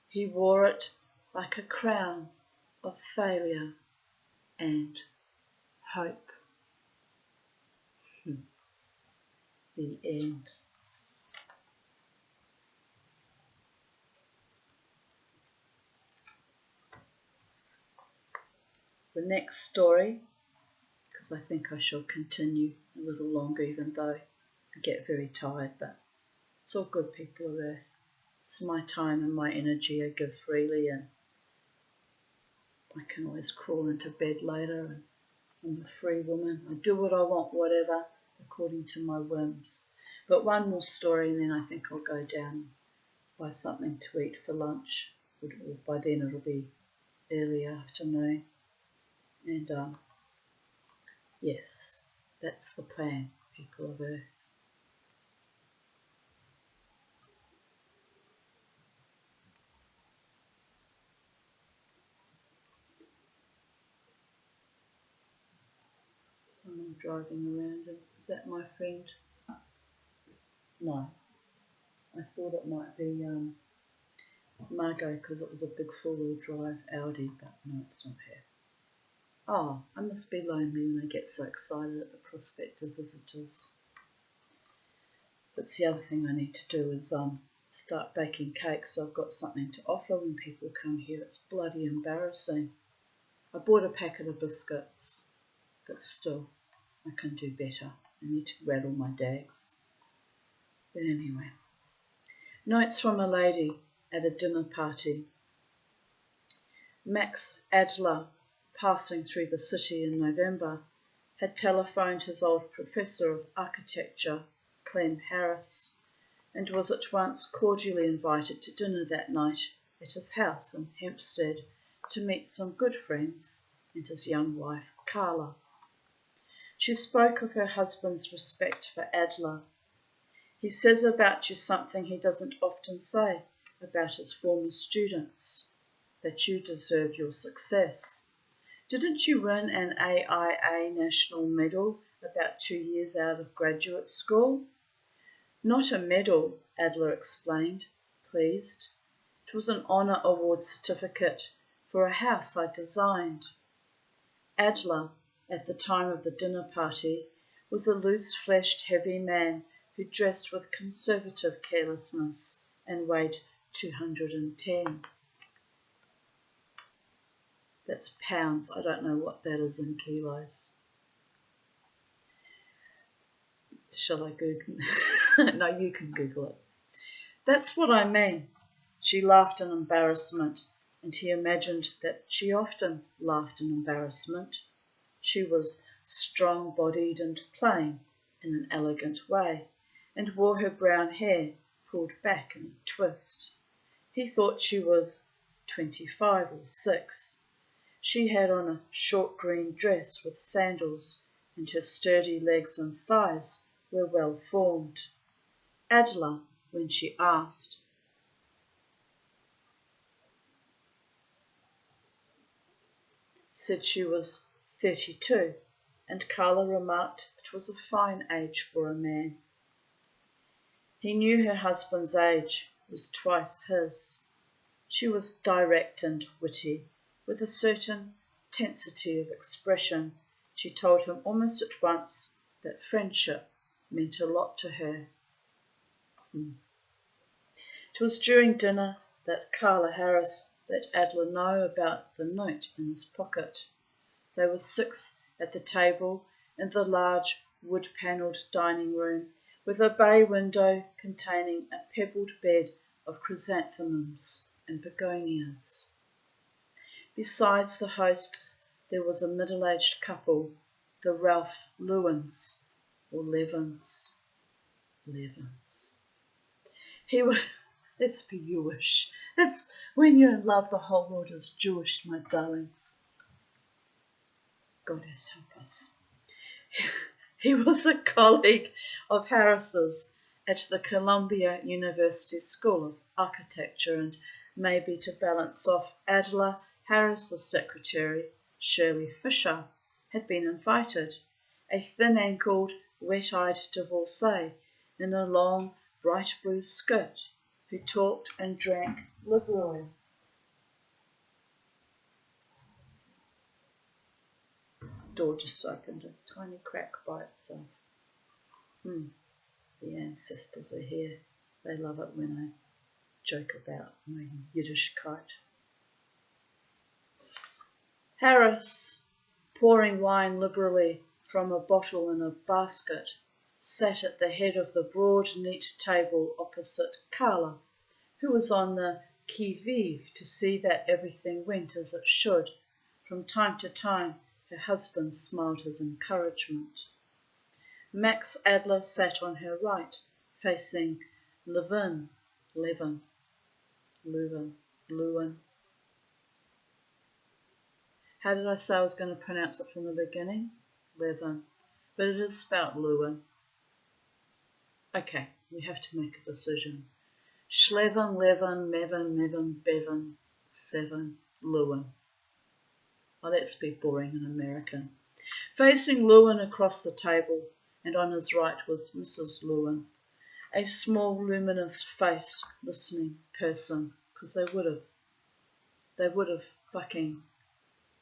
He wore it like a crown of failure and hope. The end. The next story, because I think I shall continue a little longer even though I get very tired, but it's all good, people of Earth. It's my time and my energy I give freely, and I can always crawl into bed later, and I'm a free woman. I do what I want, whatever, according to my whims. But one more story and then I think I'll go down and buy something to eat for lunch. By then it'll be early afternoon. And yes, that's the plan, people of Earth. Someone driving around, and is that my friend? No, I thought it might be Margot because it was a big four-wheel drive Audi, but no, it's not her. Oh, I must be lonely when I get so excited at the prospect of visitors. That's the other thing I need to do is start baking cakes so I've got something to offer when people come here. It's bloody embarrassing. I bought a packet of biscuits, but still, I can do better. I need to rattle my dags. But anyway, notes from a lady at a dinner party. Max Adler, passing through the city in November, had telephoned his old professor of architecture, Clem Harris, and was at once cordially invited to dinner that night at his house in Hempstead to meet some good friends and his young wife, Carla. She spoke of her husband's respect for Adler. He says about you something he doesn't often say about his former students, that you deserve your success. Didn't you win an AIA national medal about 2 years out of graduate school? Not a medal, Adler explained, pleased. It was an honour award certificate for a house I designed. Adler, at the time of the dinner party, was a loose-fleshed, heavy man who dressed with conservative carelessness and weighed 210. That's pounds. I don't know what that is in kilos. Shall I Google? No, you can Google it. That's what I mean. She laughed in embarrassment, and he imagined that she often laughed in embarrassment. She was strong-bodied and plain in an elegant way, and wore her brown hair pulled back in a twist. He thought she was 25 or 6. She had on a short green dress with sandals, and her sturdy legs and thighs were well formed. Adela, when she asked, said she was 32, and Carla remarked it was a fine age for a man. He knew her husband's age was twice his. She was direct and witty, with a certain tensity of expression. She told him almost at once that friendship meant a lot to her. It was during dinner that Carla Harris let Adler know about the note in his pocket. They were 6 at the table in the large wood-panelled dining room, with a bay window containing a pebbled bed of chrysanthemums and begonias. Besides the hosts, there was a middle-aged couple, the Ralph Lewins, or Levins. He was, let's be Jewish. That's when you're in love, the whole world is Jewish, my darlings. Goddess help us. He was a colleague of Harris's at the Columbia University School of Architecture, and maybe to balance off Adler, Harris's secretary, Shirley Fisher, had been invited, a thin-ankled, wet-eyed divorcee in a long, bright blue skirt, who talked and drank liberally. Door just opened a tiny crack by itself. The ancestors are here. They love it when I joke about my Yiddishkeit. Harris, pouring wine liberally from a bottle in a basket, sat at the head of the broad, neat table opposite Carla, who was on the qui-vive to see that everything went as it should. From time to time, her husband smiled his encouragement. Max Adler sat on her right, facing Lewin. How did I say I was going to pronounce it from the beginning? Levin. But it is spelt Lewin. Okay, we have to make a decision. Schlevin, Levin, Mevin, Mevin, Bevin, 7, Lewin. Oh, let's be boring and American. Facing Lewin across the table, and on his right was Mrs. Lewin, a small, luminous-faced, listening person, because they would have fucking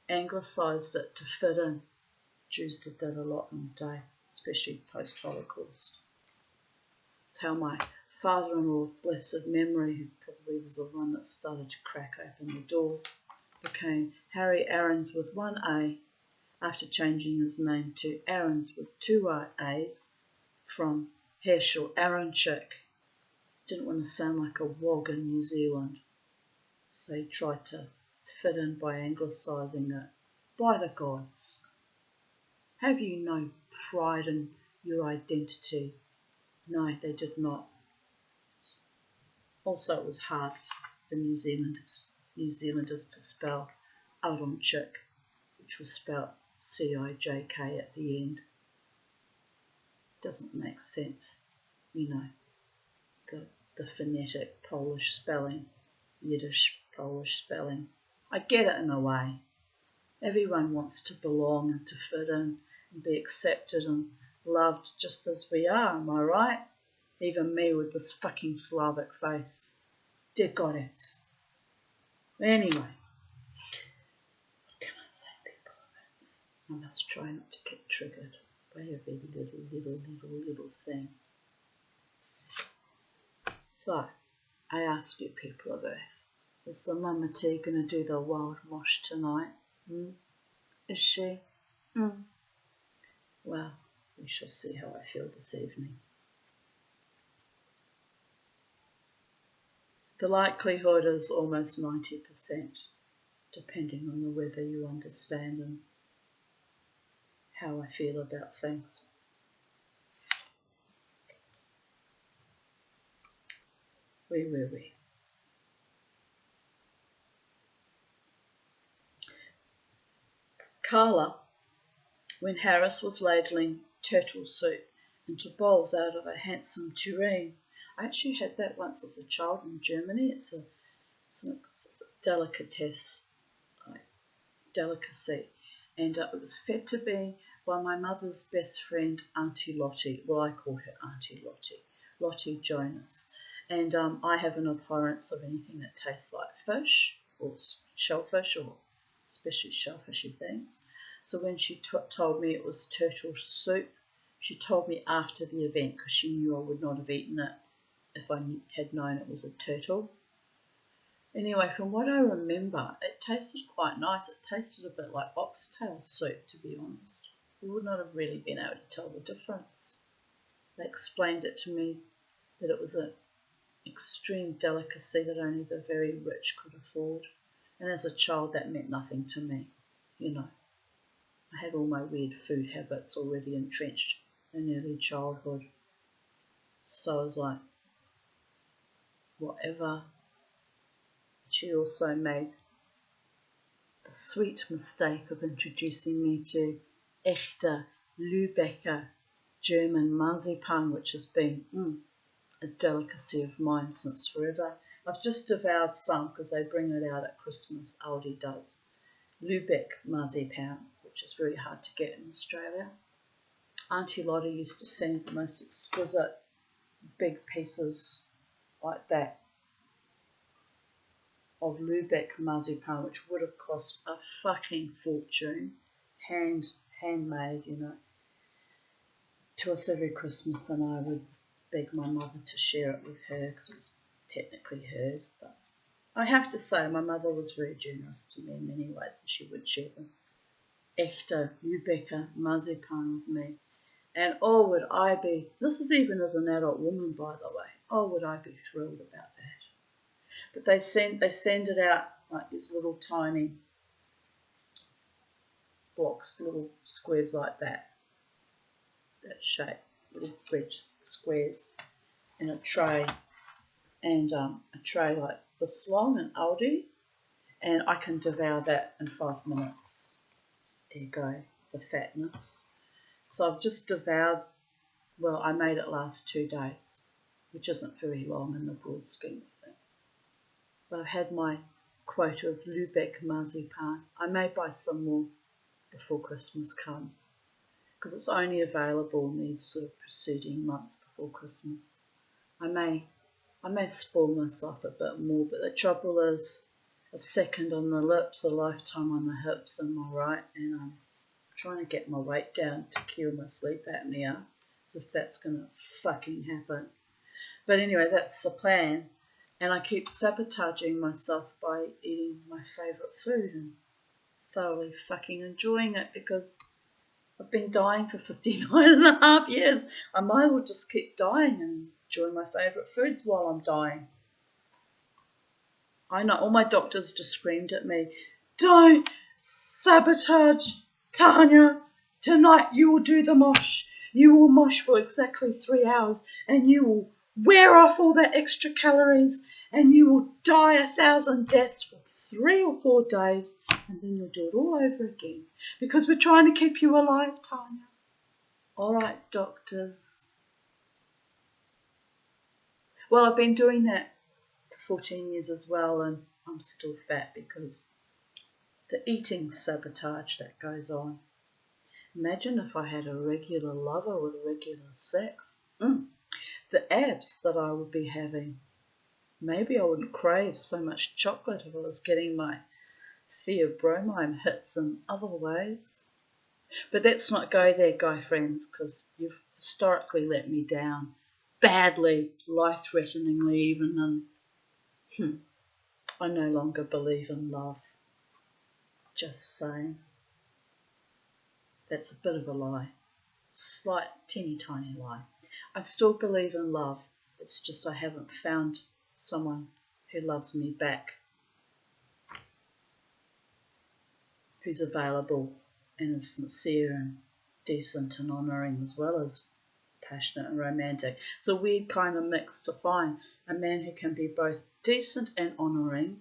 anglicised it to fit in. Jews did that a lot in the day, especially post-Holocaust. It's how my father-in-law of blessed memory, who probably was the one that started to crack open the door, became Harry Aarons with 1 A, after changing his name to Aarons with 2 A's from Herschel Aaronchik. Didn't want to sound like a wog in New Zealand, so he tried to fit in by anglicising it. By the gods, have you no pride in your identity? No, they did not. Also, it was hard for New Zealanders to spell Aaronchik, which was spelled C-I-J-K at the end. Doesn't make sense, you know, the phonetic Polish spelling, Yiddish Polish spelling. I get it in a way. Everyone wants to belong and to fit in and be accepted and loved just as we are, am I right? Even me with this fucking Slavic face. Dear goddess. Anyway, what can I say, people? I must try not to get triggered by every little thing. So, I ask you, people of Earth, is the Mama T going to do the wild mosh tonight? Is she? Well, we shall see how I feel this evening. The likelihood is almost 90%, depending on the weather you understand and how I feel about things. Oui. Carla, when Harris was ladling turtle soup into bowls out of a handsome tureen. I actually had that once as a child in Germany. It's a delicacy, and it was fed to me by my mother's best friend, Auntie Lottie. Well, I call her Auntie Lottie Jonas. And I have an abhorrence of anything that tastes like fish or shellfish, or especially shellfishy things. So when she told me it was turtle soup, she told me after the event because she knew I would not have eaten it if I had known it was a turtle. Anyway, from what I remember, it tasted quite nice. It tasted a bit like oxtail soup, to be honest. You would not have really been able to tell the difference. They explained it to me that it was an extreme delicacy that only the very rich could afford. And as a child, that meant nothing to me, you know. I had all my weird food habits already entrenched in early childhood. So I was like, whatever. She also made the sweet mistake of introducing me to echte Lübecker German marzipan, which has been a delicacy of mine since forever. I've just devoured some because they bring it out at Christmas, Aldi does. Lübeck marzipan, which is very hard to get in Australia. Auntie Lottie used to send the most exquisite big pieces like that of Lübeck marzipan, which would have cost a fucking fortune, handmade, you know, to us every Christmas, and I would beg my mother to share it with her because it was technically hers. But I have to say, my mother was very generous to me in many ways, and she would share them. Echte Lübecker marzipan with me. And oh, would I be, this is even as an adult woman, by the way, oh, would I be thrilled about that. But they send it out like these little tiny blocks, little squares like that shape, little red squares in a tray, and a tray like this long in Aldi, and I can devour that in 5 minutes. There you go, the fatness. So I've just devoured, well, I made it last 2 days, which isn't very long in the broad scheme of things. But I've had my quota of Lübeck marzipan. I may buy some more before Christmas comes, because it's only available in these sort of preceding months before Christmas. I may spoil myself a bit more, but the trouble is, a second on the lips, a lifetime on the hips, am I right? And I'm trying to get my weight down to cure my sleep apnea, as if that's going to fucking happen. But anyway, that's the plan. And I keep sabotaging myself by eating my favourite food and thoroughly fucking enjoying it, because I've been dying for 59.5 years. I might as well just keep dying and enjoy my favourite foods while I'm dying. I know all my doctors just screamed at me, "Don't sabotage, Tanya. Tonight you will do the mosh. You will mosh for exactly 3 hours and you will wear off all that extra calories and you will die 1,000 deaths for 3 or 4 days, and then you'll do it all over again because we're trying to keep you alive, Tanya." All right, doctors. Well, I've been doing that for 14 years as well, and I'm still fat because the eating sabotage that goes on. Imagine if I had a regular lover with regular sex. The abs that I would be having. Maybe I wouldn't crave so much chocolate if I was getting my theobromine hits in other ways. But let's not go there, guy friends, because you've historically let me down. Badly, life-threateningly even, and I no longer believe in love. Just saying. That's a bit of a lie. Slight, teeny tiny lie. I still believe in love. It's just I haven't found someone who loves me back, who's available and is sincere and decent and honouring as well as passionate and romantic. It's a weird kind of mix to find a man who can be both decent and honouring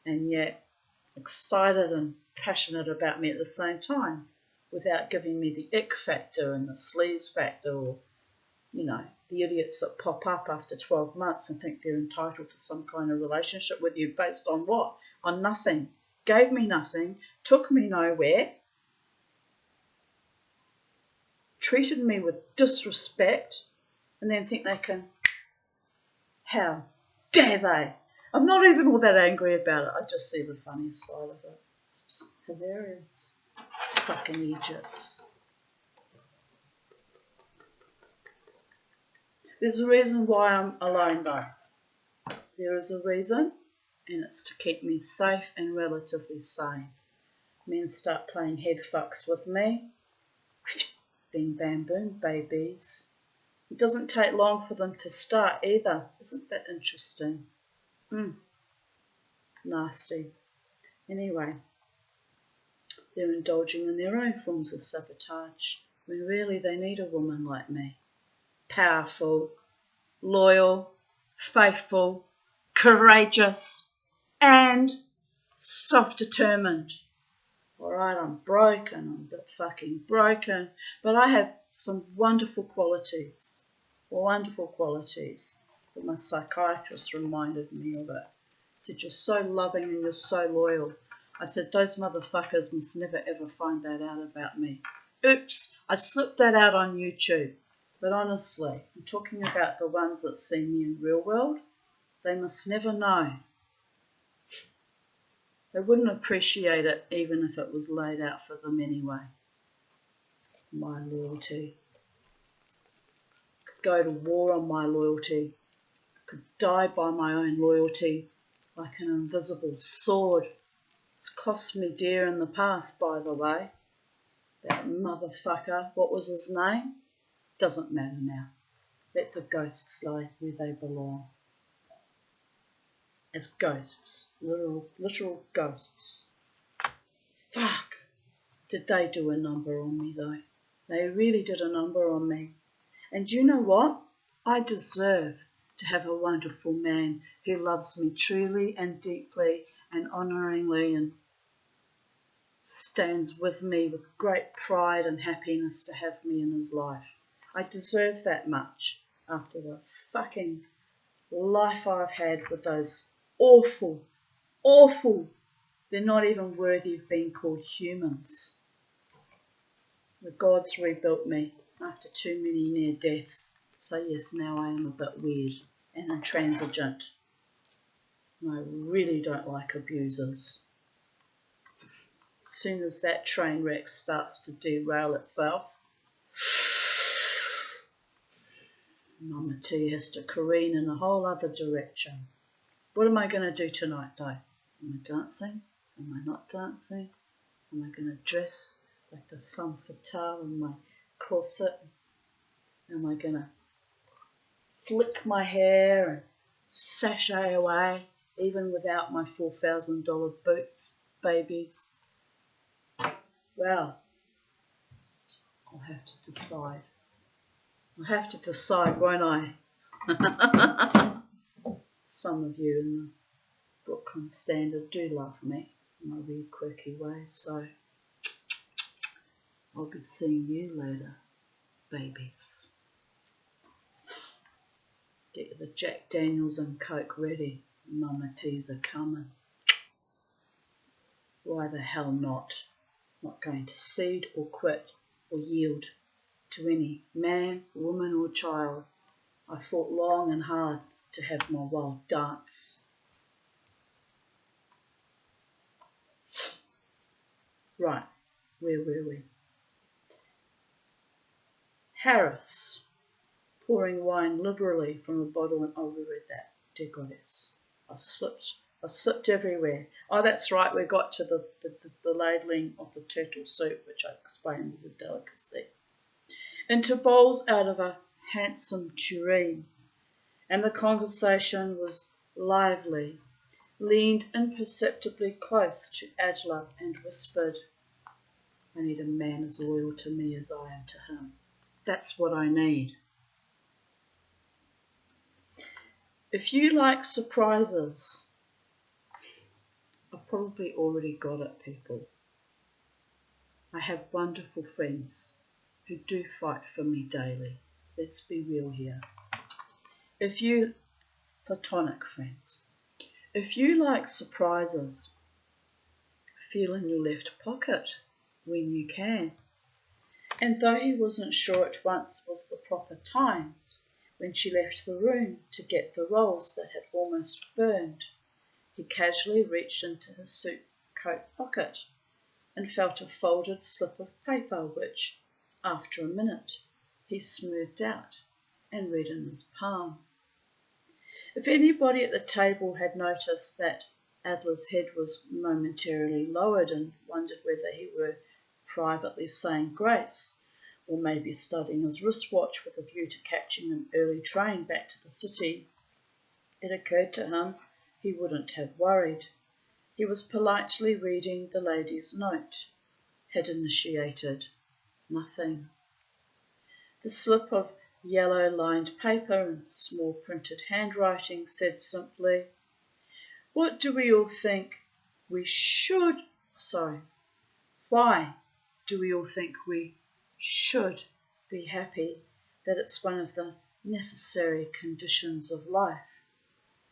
and yet excited and passionate about me at the same time without giving me the ick factor and the sleaze factor or, the idiots that pop up after 12 months and think they're entitled to some kind of relationship with you based on what? On nothing. Gave me nothing, took me nowhere, treated me with disrespect, and then think they can, how dare they? I'm not even all that angry about it. I just see the funniest side of it. It's just hilarious. Fucking Egypt. There's a reason why I'm alone though. There is a reason, and it's to keep me safe and relatively sane. Men start playing head fucks with me. Bing bam boom, babies. It doesn't take long for them to start either. Isn't that interesting? Nasty. Anyway, they're indulging in their own forms of sabotage when really they need a woman like me. Powerful, loyal, faithful, courageous, and self-determined. Alright, I'm broken, I'm a bit fucking broken, but I have some wonderful qualities. But my psychiatrist reminded me of it. He said, you're so loving and you're so loyal. I said, those motherfuckers must never ever find that out about me. Oops, I slipped that out on YouTube. But honestly, I'm talking about the ones that see me in real world. They must never know. They wouldn't appreciate it even if it was laid out for them anyway. My loyalty. Could go to war on my loyalty. Could die by my own loyalty like an invisible sword. It's cost me dear in the past, by the way. That motherfucker, what was his name? Doesn't matter now. Let the ghosts lie where they belong. As ghosts. Literal ghosts. Fuck. Did they do a number on me though? They really did a number on me. And you know what? I deserve to have a wonderful man who loves me truly and deeply and honouringly and stands with me with great pride and happiness to have me in his life. I deserve that much after the fucking life I've had with those awful, they're not even worthy of being called humans. The gods rebuilt me after too many near deaths. So yes, now I am a bit weird and intransigent. And I really don't like abusers. As soon as that train wreck starts to derail itself, Mama T has to careen in a whole other direction. What am I going to do tonight though? Am I dancing? Am I not dancing? Am I going to dress like the femme fatale in my corset? Am I going to flick my hair and sashay away even without my $4,000 boots, babies? Well, I'll have to decide. I'll have to decide, won't I? Some of you in the Brooklyn Standard do love me in my weird, quirky way, so I'll be seeing you later, babies. Get the Jack Daniels and Coke ready. Mama T's are coming. Why the hell not? Not going to cede or quit or yield to any man, woman or child. I fought long and hard to have my wild dance. Right, where were we? Harris, pouring wine liberally from a bottle, and we read that, dear goddess. I've slipped everywhere. Oh, that's right, we got to the ladling of the turtle soup, which I explained was a delicacy, into bowls out of a handsome tureen, and the conversation was lively, leaned imperceptibly close to Adela and whispered, I need a man as loyal to me as I am to him. That's what I need. If you like surprises, I've probably already got it, people. I have wonderful friends who do fight for me daily. Let's be real here. Platonic friends, if you like surprises, feel in your left pocket when you can. And though he wasn't sure at once was the proper time, when she left the room to get the rolls that had almost burned, he casually reached into his suit coat pocket and felt a folded slip of paper which, after a minute, he smoothed out and read in his palm. If anybody at the table had noticed that Adler's head was momentarily lowered and wondered whether he were privately saying grace, or maybe studying his wristwatch with a view to catching an early train back to the city, it occurred to him he wouldn't have worried. He was politely reading the lady's note, had initiated nothing. The slip of yellow-lined paper in small printed handwriting said simply, What do we all think we should, why do we all think we should be happy, that it's one of the necessary conditions of life?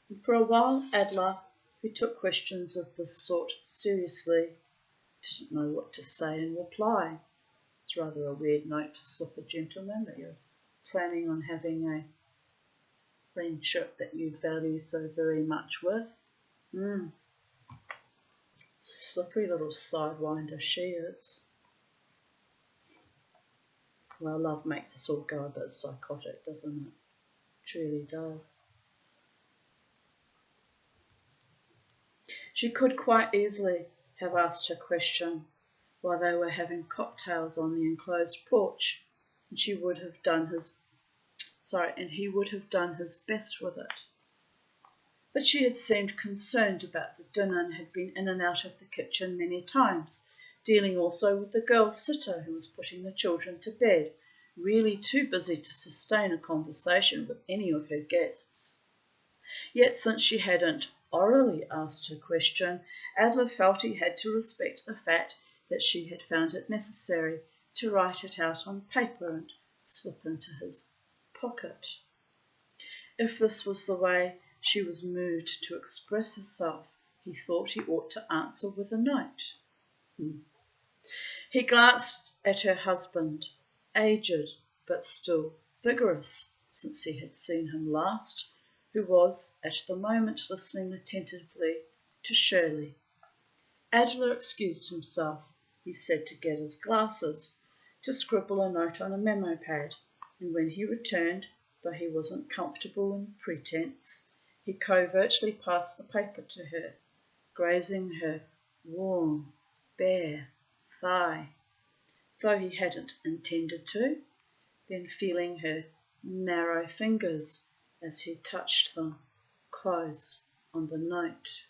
And for a while Adler, who took questions of this sort seriously, didn't know what to say in reply. It's rather a weird note to slip a gentleman that you're planning on having a friendship that you value so very much with. Slippery little sidewinder she is. Well, love makes us all go a bit psychotic, doesn't it? Truly does. She could quite easily have asked her question while they were having cocktails on the enclosed porch, and he would have done his best with it. But she had seemed concerned about the dinner and had been in and out of the kitchen many times, dealing also with the girl sitter who was putting the children to bed, really too busy to sustain a conversation with any of her guests. Yet since she hadn't orally asked her question, Adler felt he had to respect the fact that she had found it necessary to write it out on paper and slip into his pocket. If this was the way she was moved to express herself, he thought he ought to answer with a note. He glanced at her husband, aged but still vigorous since he had seen him last, who was at the moment listening attentively to Shirley. Adler excused himself, he said, to get his glasses, to scribble a note on a memo pad, and when he returned, though he wasn't comfortable in pretense, he covertly passed the paper to her, grazing her warm, bare thigh, though he hadn't intended to, then feeling her narrow fingers as he touched them close on the note.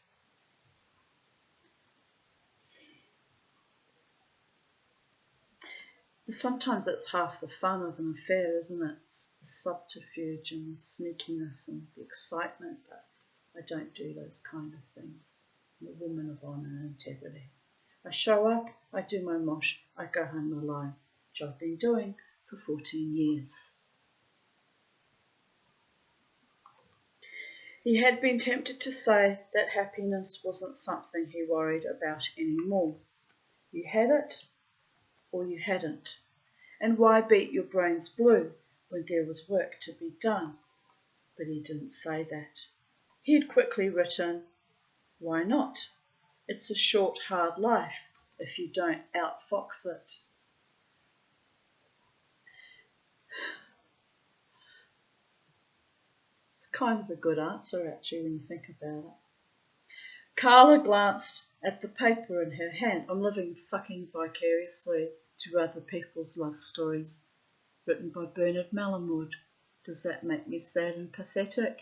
Sometimes that's half the fun of an affair, isn't it? It's the subterfuge and the sneakiness and the excitement, but I don't do those kind of things. I'm a woman of honour and integrity. I show up, I do my mosh, I go home alone, which I've been doing for 14 years. He had been tempted to say that happiness wasn't something he worried about anymore. You had it, or you hadn't. And why beat your brains blue when there was work to be done? But he didn't say that. He had quickly written, why not? It's a short, hard life if you don't outfox it. Kind of a good answer, actually, when you think about it. Carla glanced at the paper in her hand. I'm living fucking vicariously through other people's love stories. Written by Bernard Malamud. Does that make me sad and pathetic?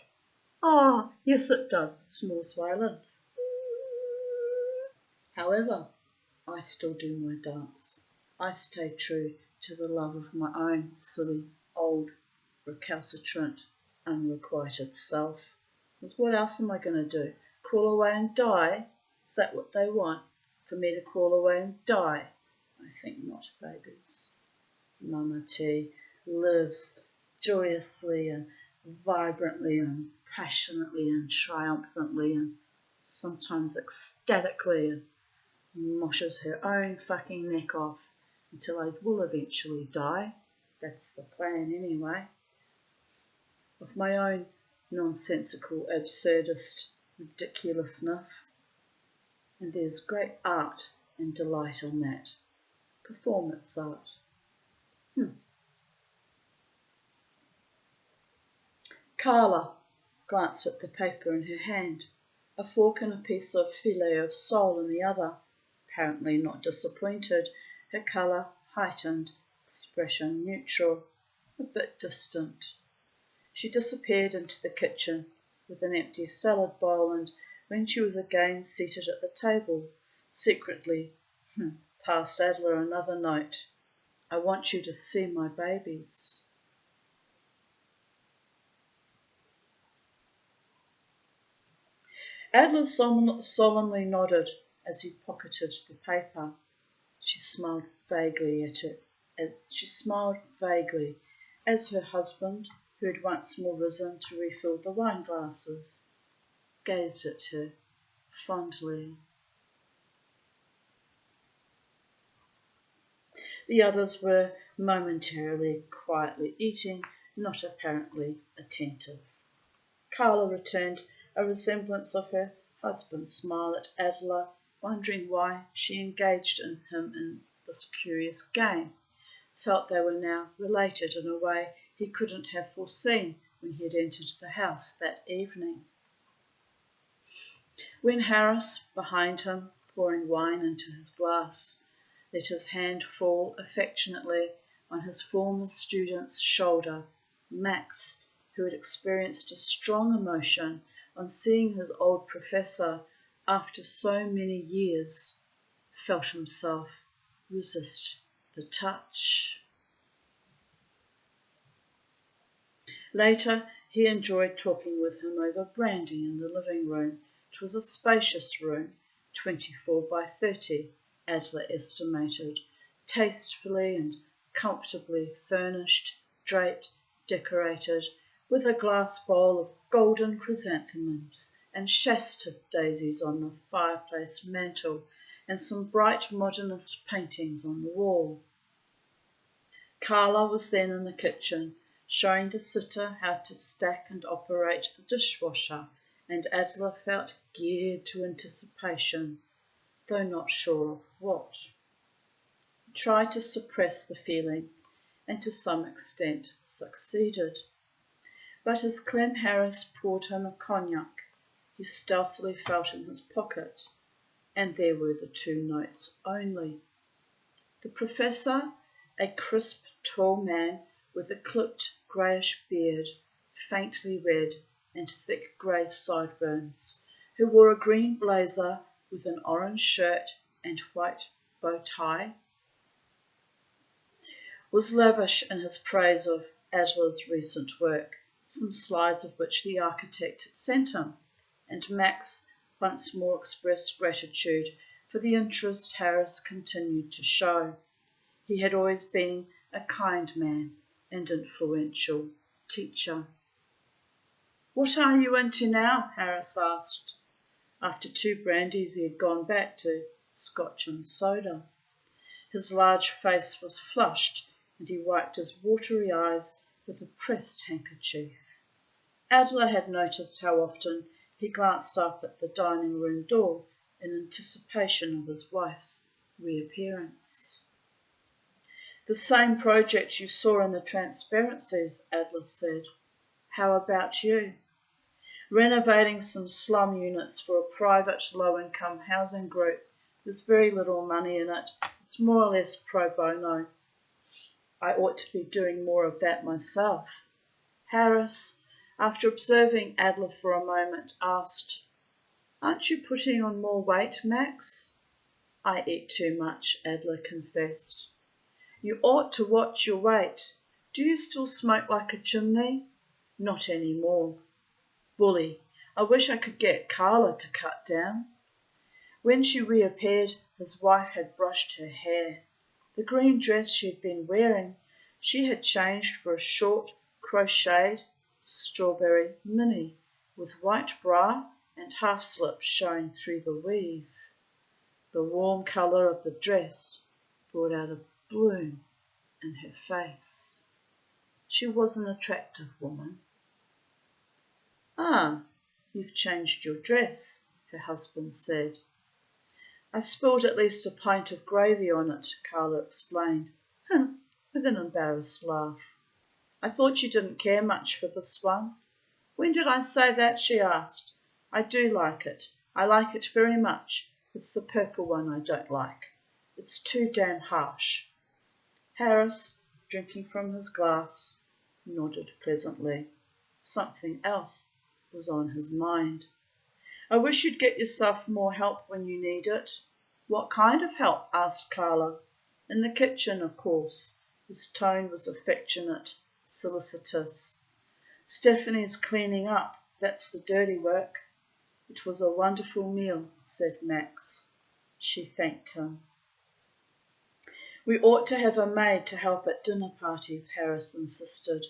Ah, yes it does. Smallest violin. However, I still do my dance. I stay true to the love of my own silly, old, recalcitrant, unrequited self. Because what else am I going to do? Crawl away and die? Is that what they want? For me to crawl away and die? I think not, babies. Mama T lives joyously and vibrantly and passionately and triumphantly and sometimes ecstatically and moshes her own fucking neck off until I will eventually die. That's the plan anyway. Of my own nonsensical, absurdist ridiculousness. And there's great art and delight in that. Performance art. Carla glanced at the paper in her hand, a fork and a piece of filet of sole in the other. Apparently not disappointed, her colour heightened, expression neutral, a bit distant. She disappeared into the kitchen with an empty salad bowl, and when she was again seated at the table, secretly passed Adler another note. I want you to see my babies. Adler solemnly nodded as he pocketed the paper. She smiled vaguely at it. As her husband, who had once more risen to refill the wine glasses, gazed at her fondly. The others were momentarily quietly eating, not apparently attentive. Carla returned a resemblance of her husband's smile at Adler, wondering why she engaged him in this curious game, felt they were now related in a way he couldn't have foreseen when he had entered the house that evening. When Harris, behind him, pouring wine into his glass, let his hand fall affectionately on his former student's shoulder, Max, who had experienced a strong emotion on seeing his old professor after so many years, felt himself resist the touch. Later, he enjoyed talking with him over brandy in the living room. It was a spacious room, 24 by 30, Adler estimated, tastefully and comfortably furnished, draped, decorated, with a glass bowl of golden chrysanthemums and Shasta daisies on the fireplace mantel and some bright modernist paintings on the wall. Carla was then in the kitchen, showing the sitter how to stack and operate the dishwasher, and Adler felt geared to anticipation, though not sure of what. He tried to suppress the feeling, and to some extent succeeded. But as Clem Harris poured him a cognac, he stealthily felt in his pocket, and there were the 2 notes only. The professor, a crisp, tall man with a clipped greyish beard, faintly red, and thick grey sideburns, who wore a green blazer with an orange shirt and white bow tie, was lavish in his praise of Adler's recent work, some slides of which the architect had sent him, and Max once more expressed gratitude for the interest Harris continued to show. He had always been a kind man and influential teacher. What are you into now? Harris asked. After 2 brandies he had gone back to scotch and soda. His large face was flushed, and he wiped his watery eyes with a pressed handkerchief. Adler had noticed how often he glanced up at the dining room door in anticipation of his wife's reappearance. The same project you saw in the transparencies, Adler said. How about you? renovating some slum units for a private low-income housing group. There's very little money in it. It's more or less pro bono. I ought to be doing more of that myself. Harris, after observing Adler for a moment, asked, "Aren't you putting on more weight, Max?" "I eat too much," Adler confessed. "You ought to watch your weight. Do you still smoke like a chimney?" "Not any more." "Bully. I wish I could get Carla to cut down." When she reappeared, his wife had brushed her hair. The green dress she had been wearing, she had changed for a short, crocheted, strawberry mini, with white bra and half slip showing through the weave. The warm colour of the dress brought out a bloom in her face. She was an attractive woman. "Ah, you've changed your dress," her husband said. "I spilled at least a pint of gravy on it," Carla explained, with an embarrassed laugh. "I thought you didn't care much for this one." "When did I say that?" she asked. "I do like it. I like it very much. It's the purple one I don't like. It's too damn harsh." Harris, drinking from his glass, nodded pleasantly. Something else was on his mind. "I wish you'd get yourself more help when you need it." "What kind of help?" asked Carla. "In the kitchen, of course." His tone was affectionate, solicitous. "Stephanie's cleaning up. That's the dirty work." "It was a wonderful meal," said Max. She thanked him. "We ought to have a maid to help at dinner parties," Harris insisted.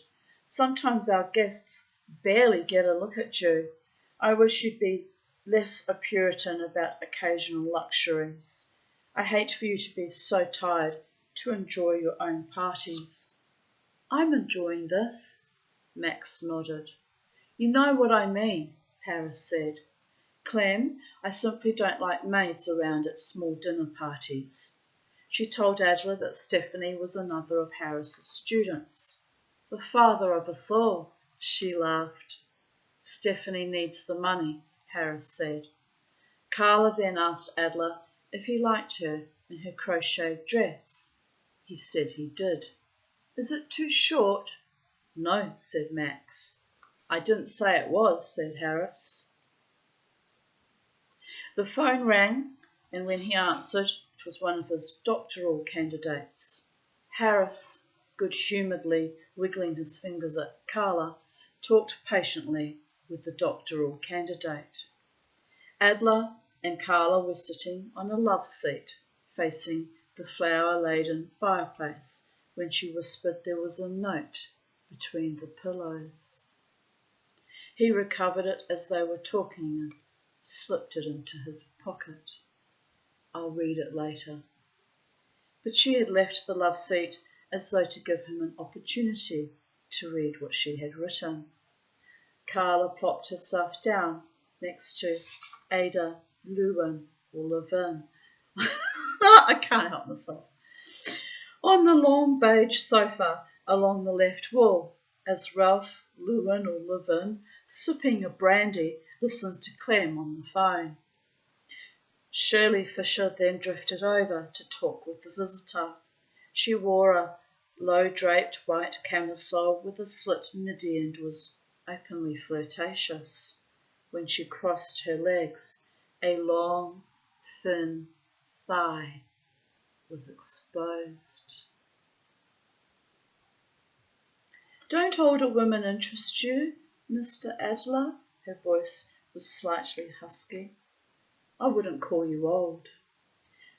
"Sometimes our guests barely get a look at you. I wish you'd be less a Puritan about occasional luxuries. I hate for you to be so tired to enjoy your own parties." "I'm enjoying this." Max nodded. "You know what I mean," Harris said. "Clem, I simply don't like maids around at small dinner parties." She told Adler that Stephanie was another of Harris's students. "The father of us all," she laughed. "Stephanie needs the money," Harris said. Carla then asked Adler if he liked her in her crocheted dress. He said he did. "Is it too short?" "No," said Max. "I didn't say it was," said Harris. The phone rang, and when he answered, it was one of his doctoral candidates. Harris, good-humouredly wiggling his fingers at Carla, talked patiently with the doctoral candidate. Adler and Carla were sitting on a love seat, facing the flower-laden fireplace, when she whispered there was a note between the pillows. He recovered it as they were talking and slipped it into his pocket. "I'll read it later." But she had left the love seat as though to give him an opportunity to read what she had written. Carla plopped herself down next to Ada Lewin or Levin. I can't help myself. On the long beige sofa along the left wall, as Ralph Lewin or Levin, sipping a brandy, listened to Clem on the phone. Shirley Fisher then drifted over to talk with the visitor. She wore a low-draped white camisole with a slit middy and was openly flirtatious. When she crossed her legs, a long, thin thigh was exposed. "Don't older women interest you, Mr. Adler?" Her voice was slightly husky. "I wouldn't call you old."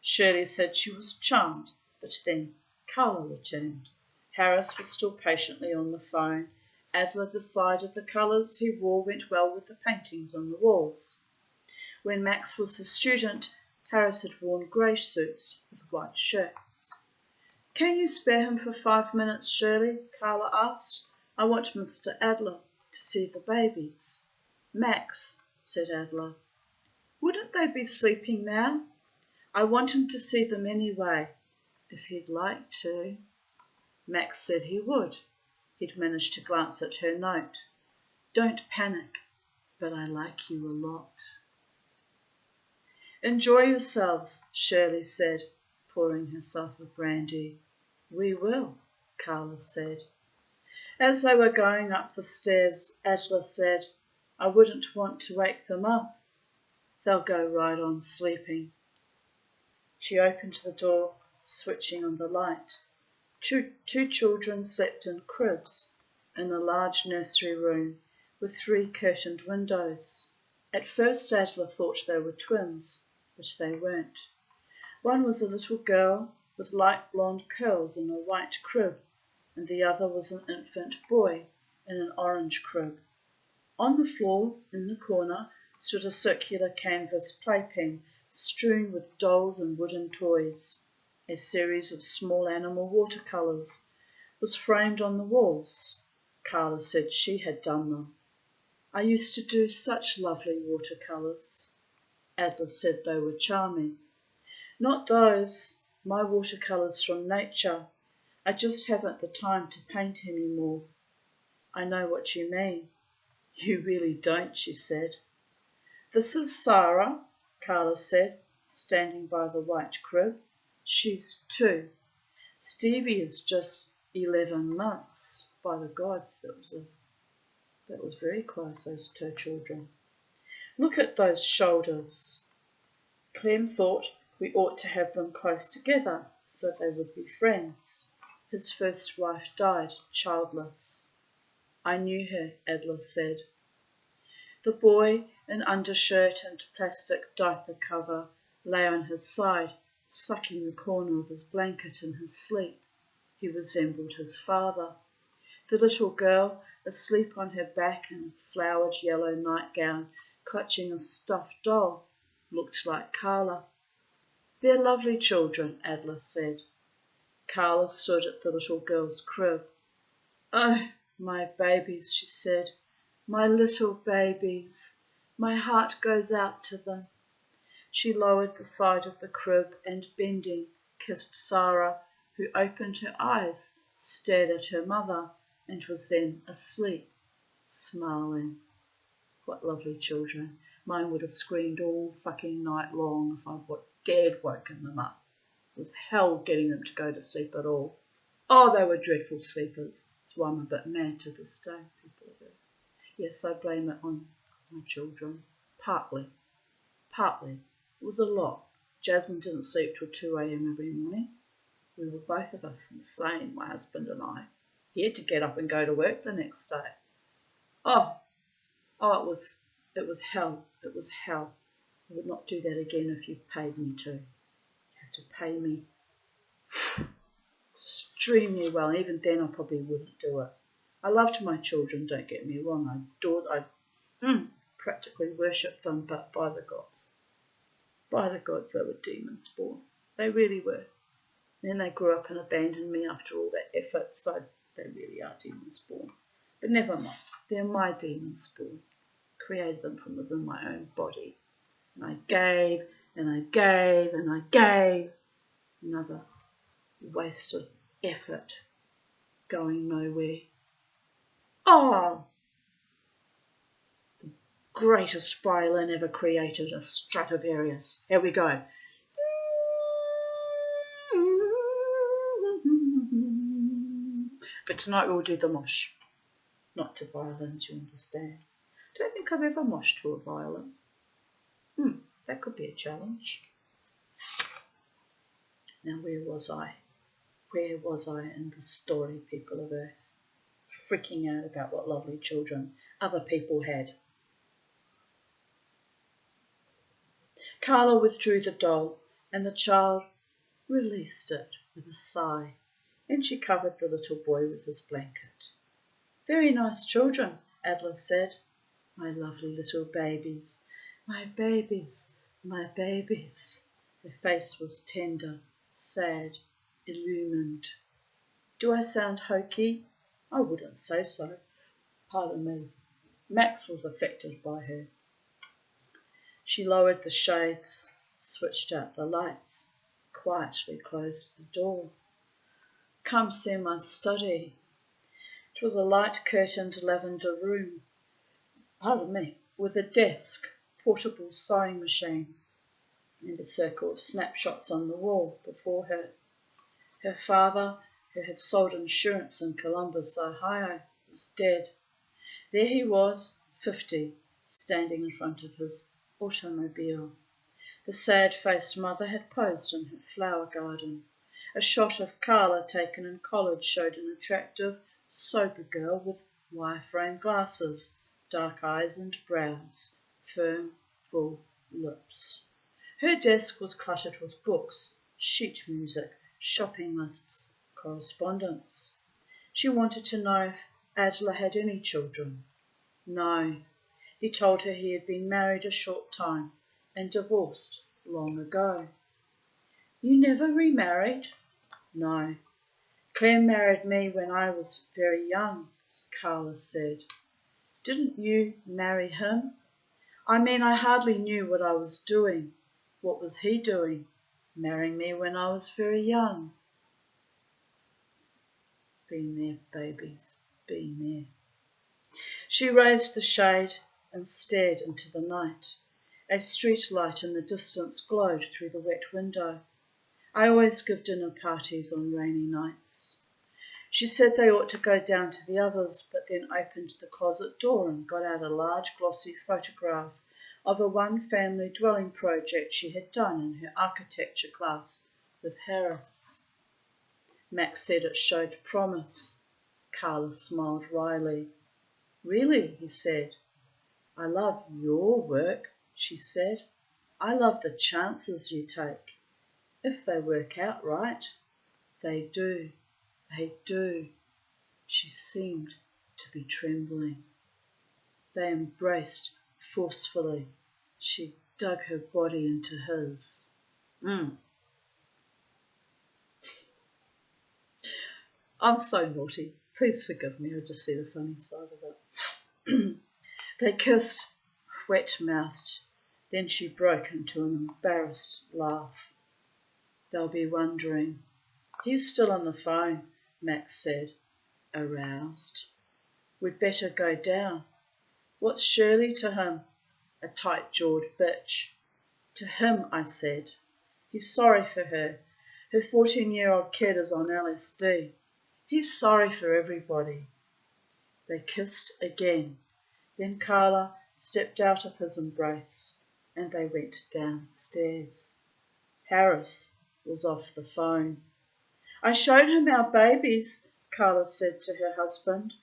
Shirley said she was charmed, but then Carla returned. Harris was still patiently on the phone. Adler decided the colours he wore went well with the paintings on the walls. When Max was his student, Harris had worn grey suits with white shirts. "Can you spare him for 5 minutes, Shirley?" Carla asked. "I want Mr. Adler to see the babies." "Max," said Adler. "Wouldn't they be sleeping now?" "I want him to see them anyway, if he'd like to." Max said he would. He'd managed to glance at her note. "Don't panic. but I like you a lot. Enjoy yourselves, Shirley said, pouring herself a brandy. We will, Carla said. As they were going up the stairs, Adela said, I wouldn't want to wake them up. They'll go right on sleeping. She opened the door, switching on the light. Two children slept in cribs in a large nursery room with 3 curtained windows. At first Adela thought they were twins, but they weren't. One was a little girl with light blonde curls in a white crib, and the other was an infant boy in an orange crib. On the floor, in the corner, stood a circular canvas playpen strewn with dolls and wooden toys. A series of small animal watercolours was framed on the walls. Carla said she had done them. I used to do such lovely watercolours. Adela said they were charming. Not those, my watercolours from nature. I just haven't the time to paint any more. I know what you mean. You really don't, she said. This is Sarah, Carla said, standing by the white crib. She's 2. Stevie is just 11 months. By the gods, that was very close, those 2 children. Look at those shoulders. Clem thought we ought to have them close together so they would be friends. His first wife died childless. I knew her, Adela said. The boy, in undershirt and plastic diaper cover, lay on his side, sucking the corner of his blanket in his sleep. He resembled his father. The little girl, asleep on her back in a flowered yellow nightgown, clutching a stuffed doll, looked like Carla. They're lovely children, Adela said. Carla stood at the little girl's crib. Oh, my babies, she said. My little babies. My heart goes out to them. She lowered the side of the crib and, bending, kissed Sarah, who opened her eyes, stared at her mother, and was then asleep, smiling. What lovely children. Mine would have screamed all fucking night long if I'd dared woken them up. It was hell getting them to go to sleep at all. Oh, they were dreadful sleepers. That's why I'm a bit mad to this day, people do. Yes, I blame it on my children. Partly. It was a lot. Jasmine didn't sleep till 2 a.m. every morning. We were both of us insane, my husband and I. He had to get up and go to work the next day. Oh, it was hell. It was hell. I would not do that again if you paid me to. You have to pay me extremely well. Even then I probably wouldn't do it. I loved my children, don't get me wrong. I practically worshipped them, but by the gods, they were demons born. They really were. Then they grew up and abandoned me after all that effort, so they really are demons born. But never mind, they're my demons born. Created them from within my own body. And I gave, and I gave, and I gave. Another wasted effort going nowhere. Oh, the greatest violin ever created, a Stradivarius. Here we go. But tonight we'll do the mosh. Not to violins, you understand. Don't think I've ever moshed to a violin. That could be a challenge. Now where was I? Where was I in the story, people of Earth? Freaking out about what lovely children other people had. Carla withdrew the doll, and the child released it with a sigh, and she covered the little boy with his blanket. Very nice children, Adela said. My lovely little babies, my babies, my babies. Her face was tender, sad, illumined. Do I sound hokey? I wouldn't say so. Pardon me. Max was affected by her. She lowered the shades, switched out the lights, quietly closed the door. Come see my study. It was a light-curtained lavender room. Pardon me. with a desk, portable sewing machine, and a circle of snapshots on the wall before her. Her father, who had sold insurance in Columbus, Ohio, was dead. There he was, 50, standing in front of his automobile. The sad-faced mother had posed in her flower garden. A shot of Carla taken in college showed an attractive, sober girl with wire-frame glasses, dark eyes and brows, firm, full lips. Her desk was cluttered with books, sheet music, shopping lists, correspondence. She wanted to know if Adler had any children. No. He told her he had been married a short time and divorced long ago. You never remarried? No. Claire married me when I was very young, Carla said. Didn't you marry him? I mean, I hardly knew what I was doing. What was he doing? Marrying me when I was very young. Been there, babies, been there. She raised the shade and stared into the night. A street light in the distance glowed through the wet window. I always give dinner parties on rainy nights. She said they ought to go down to the others, but then opened the closet door and got out a large glossy photograph of a one-family dwelling project she had done in her architecture class with Harris. Max said it showed promise. Carla smiled wryly. Really, he said. I love your work, she said. I love the chances you take. If they work out right. They do. They do. She seemed to be trembling. They embraced forcefully. She dug her body into his. I'm so naughty. Please forgive me. I just see the funny side of it. They kissed, wet-mouthed. Then she broke into an embarrassed laugh. They'll be wondering. He's still on the phone, Max said, aroused. We'd better go down. What's Shirley to him? A tight-jawed bitch. To him, I said. He's sorry for her. Her 14-year-old kid is on LSD. He's sorry for everybody. They kissed again. Then Carla stepped out of his embrace and they went downstairs. Harris was off the phone. I showed him our babies, Carla said to her husband.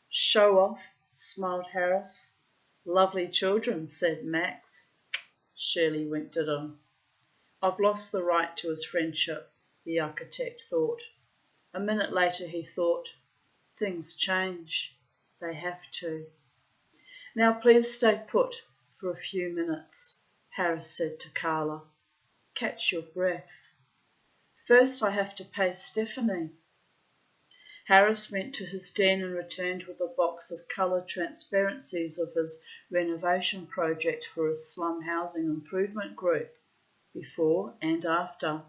Show off, smiled Harris. Lovely children, said Max. Shirley winked at him. I've lost the right to his friendship, the architect thought. A minute later he thought, things change. They have to. Now please stay put for a few minutes, Harris said to Carla. Catch your breath. First I have to pay Stephanie. Harris went to his den and returned with a box of colour transparencies of his renovation project for his slum housing improvement group, before and after.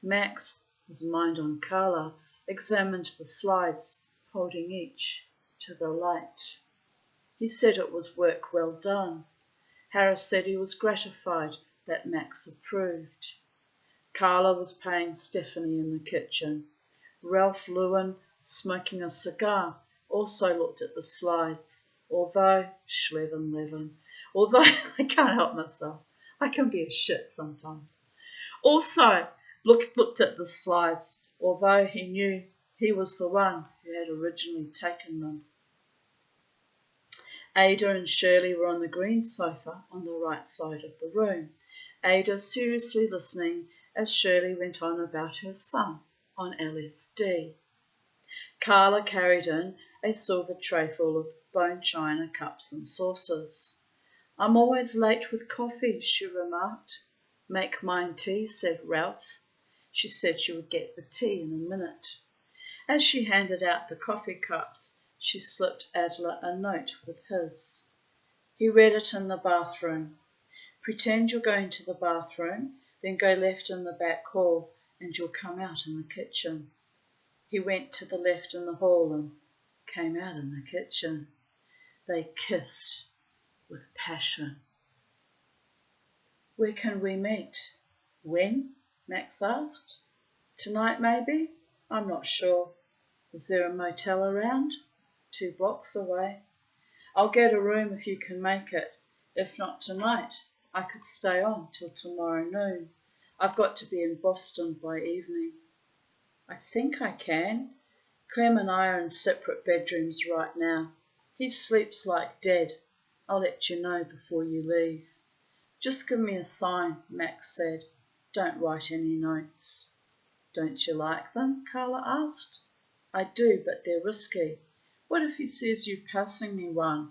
Max, his mind on Carla, examined the slides, holding each to the light. He said it was work well done. Harris said he was gratified that Max approved. Carla was paying Stephanie in the kitchen. Ralph Lewin, smoking a cigar, also looked at the slides, although I can't help myself. I can be a shit sometimes. Also looked at the slides, although he knew he was the one who had originally taken them. Ada and Shirley were on the green sofa on the right side of the room, Ada seriously listening as Shirley went on about her son on LSD. Carla carried in a silver tray full of bone china cups and saucers. I'm always late with coffee, she remarked. Make mine tea, said Ralph. She said she would get the tea in a minute. As she handed out the coffee cups, she slipped Adler a note with his. He read it in the bathroom. Pretend you're going to the bathroom, then go left in the back hall and you'll come out in the kitchen. He went to the left in the hall and came out in the kitchen. They kissed. with passion. Where can we meet? When? Max asked. Tonight, maybe? I'm not sure. Is there a motel around? 2 blocks away. I'll get a room if you can make it. If not tonight, I could stay on till tomorrow noon. I've got to be in Boston by evening. I think I can. Clem and I are in separate bedrooms right now. He sleeps like dead. I'll let you know before you leave. Just give me a sign, Max said. Don't write any notes. Don't you like them? Carla asked. I do, but they're risky. What if he sees you passing me one?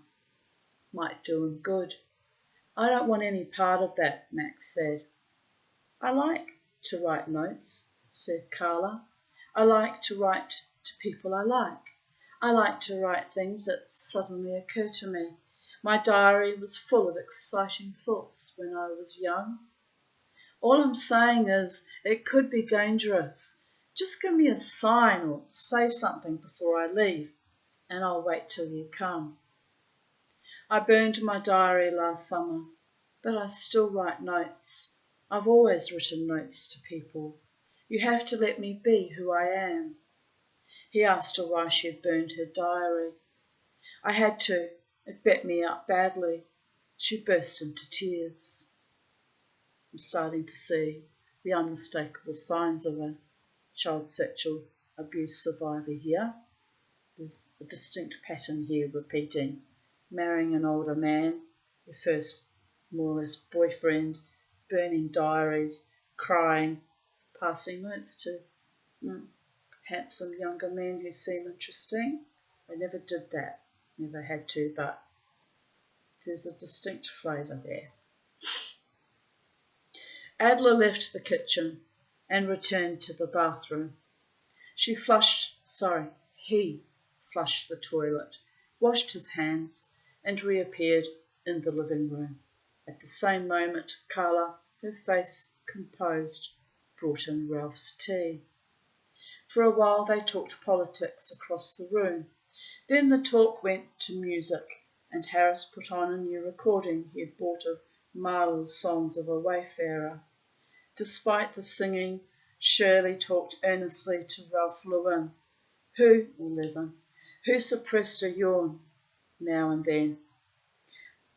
Might do him good. I don't want any part of that, Max said. I like to write notes, said Carla. I like to write to people I like. I like to write things that suddenly occur to me. My diary was full of exciting thoughts when I was young. All I'm saying is it could be dangerous. Just give me a sign or say something before I leave, and I'll wait till you come. I burned my diary last summer, but I still write notes. I've always written notes to people. You have to let me be who I am. He asked her why she had burned her diary. I had to. It bet me up badly. She burst into tears. I'm starting to see the unmistakable signs of a child sexual abuse survivor here. There's a distinct pattern here repeating. Marrying an older man, your first more or less boyfriend, burning diaries, crying, passing notes to handsome younger men who seem interesting. I never did that, never had to, but there's a distinct flavour there. Adela left the kitchen and returned to the bathroom. He flushed the toilet, washed his hands, and reappeared in the living room. At the same moment, Carla, her face composed, brought in Ralph's tea. For a while they talked politics across the room. Then the talk went to music, and Harris put on a new recording he had bought of Marlowe's Songs of a Wayfarer. Despite the singing, Shirley talked earnestly to Ralph Lewin, who suppressed a yawn now and then.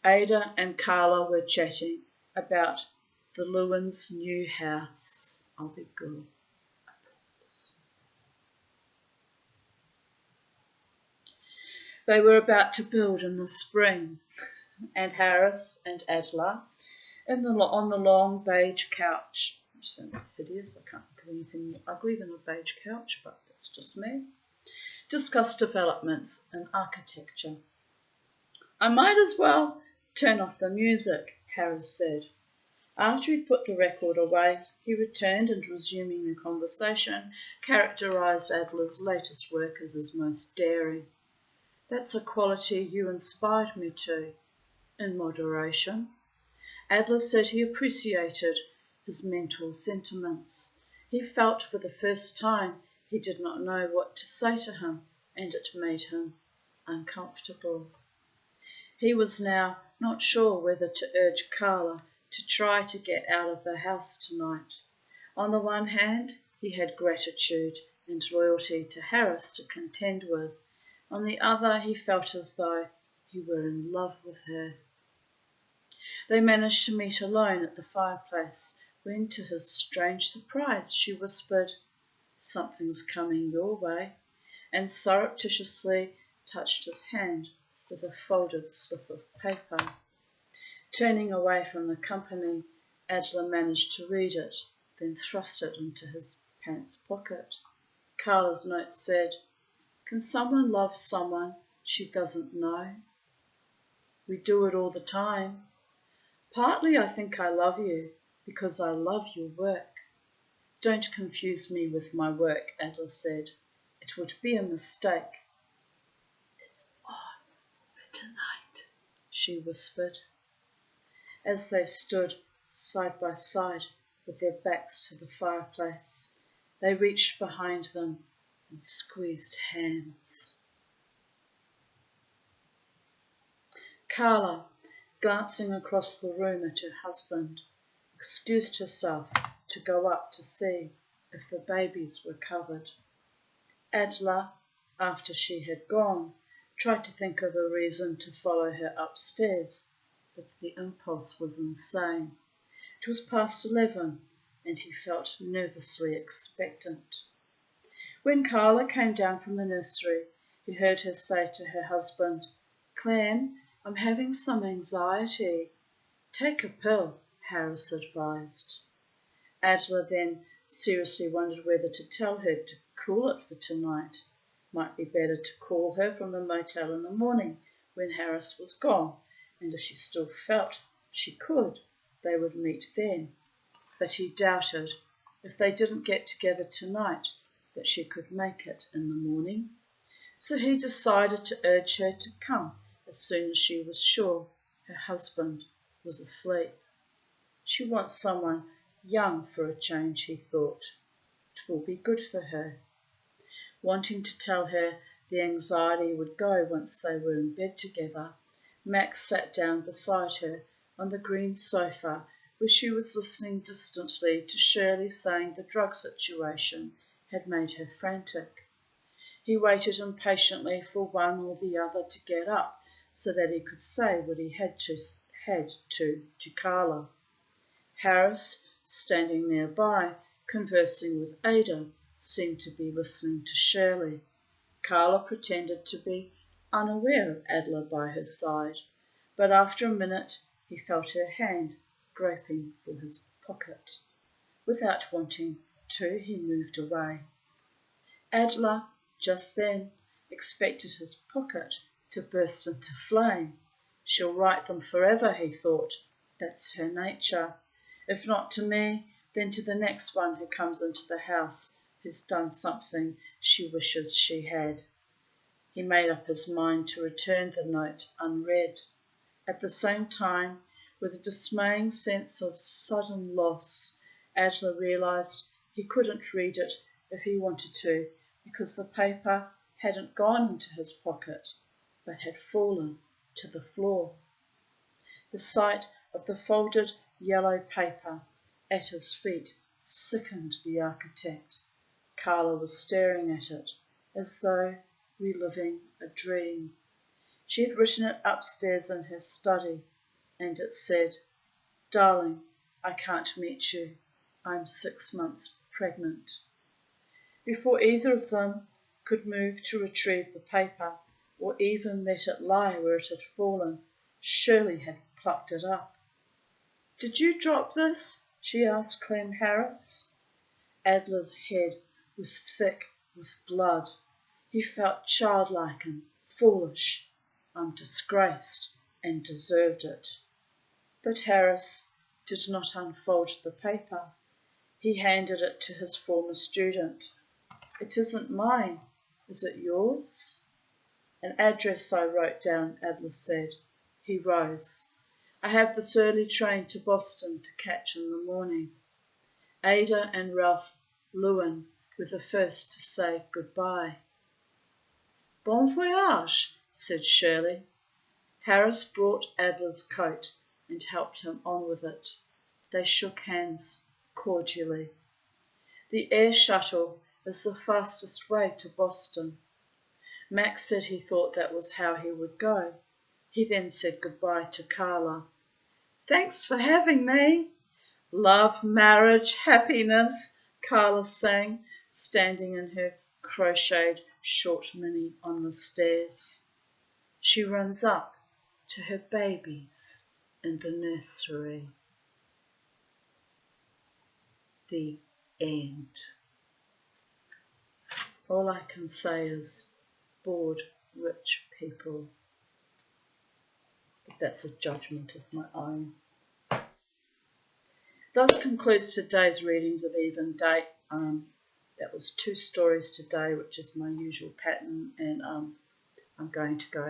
Ada and Carla were chatting about the Lewins' new house. I'll be good. They were about to build in the spring, and Harris and Adela, on the long beige couch, which sounds hideous, I can't think of anything more ugly than a beige couch, but that's just me, discussed developments in architecture. I might as well turn off the music, Harris said. After he'd put the record away, he returned and, resuming the conversation, characterised Adela's latest work as his most daring. That's a quality you inspired me to, in moderation. Adler said he appreciated his mentor's sentiments. He felt for the first time he did not know what to say to him, and it made him uncomfortable. He was now not sure whether to urge Carla to try to get out of the house tonight. On the one hand, he had gratitude and loyalty to Harris to contend with. On the other, he felt as though he were in love with her. They managed to meet alone at the fireplace when, to his strange surprise, she whispered, "Something's coming your way," and surreptitiously touched his hand with a folded slip of paper. Turning away from the company, Adler managed to read it, then thrust it into his pants pocket. Carla's note said, "Can someone love someone she doesn't know? We do it all the time. Partly I think I love you because I love your work. Don't confuse me with my work," Adler said. "It would be a mistake." "It's on for tonight," she whispered. As they stood side by side with their backs to the fireplace, they reached behind them and squeezed hands. Carla, glancing across the room at her husband, excused herself to go up to see if the babies were covered. Adela, after she had gone, tried to think of a reason to follow her upstairs, but the impulse was insane. It was past 11, and he felt nervously expectant. When Carla came down from the nursery, he heard her say to her husband, "Clem, I'm having some anxiety." "Take a pill," Harris advised. Adela then seriously wondered whether to tell her to cool it for tonight. Might be better to call her from the motel in the morning when Harris was gone, and if she still felt she could, they would meet then. But he doubted, if they didn't get together tonight, that she could make it in the morning. So he decided to urge her to come as soon as she was sure her husband was asleep. She wants someone young for a change, he thought. It will be good for her. Wanting to tell her the anxiety would go once they were in bed together, Max sat down beside her on the green sofa where she was listening distantly to Shirley saying the drug situation had made her frantic. He waited impatiently for one or the other to get up so that he could say what he had to Carla. Harris, standing nearby, conversing with Ada, seemed to be listening to Shirley. Carla pretended to be unaware of Adela by her side, but after a minute he felt her hand groping for his pocket. Without wanting to, he moved away. Adela, just then, expected his pocket to burst into flame. She'll write them forever, he thought. That's her nature. If not to me, then to the next one who comes into the house who's done something she wishes she had. He made up his mind to return the note unread. At the same time, with a dismaying sense of sudden loss, Adler realised he couldn't read it if he wanted to, because the paper hadn't gone into his pocket, but had fallen to the floor. The sight of the folded yellow paper at his feet sickened the architect. Carla was staring at it, as though reliving a dream. She had written it upstairs in her study, and it said, "Darling, I can't meet you. I'm 6 months pregnant." Before either of them could move to retrieve the paper, or even let it lie where it had fallen, Shirley had plucked it up. "Did you drop this?" she asked Clem Harris. Adler's head was thick with blood. He felt childlike and foolish. "I'm disgraced and deserved it." But Harris did not unfold the paper. He handed it to his former student. "It isn't mine. Is it yours?" "An address I wrote down," Adler said. He rose. "I have this early train to Boston to catch in the morning." Ada and Ralph Lewin were the first to say goodbye. "Bon voyage," said Shirley. Harris brought Adler's coat and helped him on with it. They shook hands cordially. The air shuttle is the fastest way to Boston. Max said he thought that was how he would go. He then said goodbye to Carla. "Thanks for having me." "Love, marriage, happiness," Carla sang, standing in her crocheted short mini on the stairs. She runs up to her babies in the nursery. The end. All I can say is bored rich people. But that's a judgment of my own. Thus concludes today's readings of Even Date. That was 2 stories today, which is my usual pattern, and I'm going to go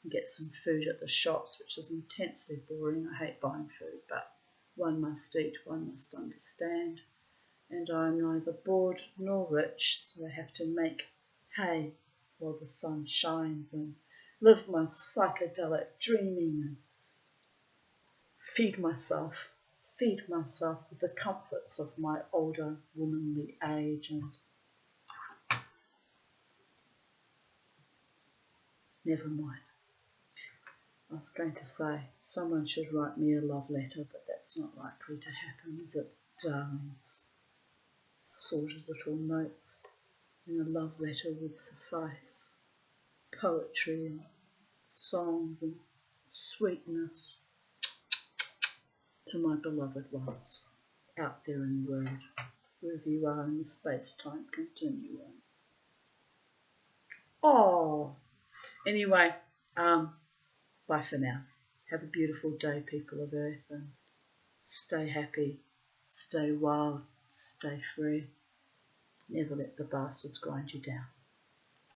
and get some food at the shops, which is intensely boring. I hate buying food, but one must eat, one must understand. And I'm neither bored nor rich, so I have to make hay while the sun shines and live my psychedelic dreaming and feed myself with the comforts of my older womanly age. And never mind. I was going to say someone should write me a love letter, but that's not likely to happen, is it, darlings? Sorted little notes in a love letter would suffice. Poetry and songs and sweetness to my beloved ones out there in the world, wherever you are in the space-time continuum. Oh, anyway, bye for now. Have a beautiful day, people of Earth, and stay happy, stay wild, stay free. Never let the bastards grind you down.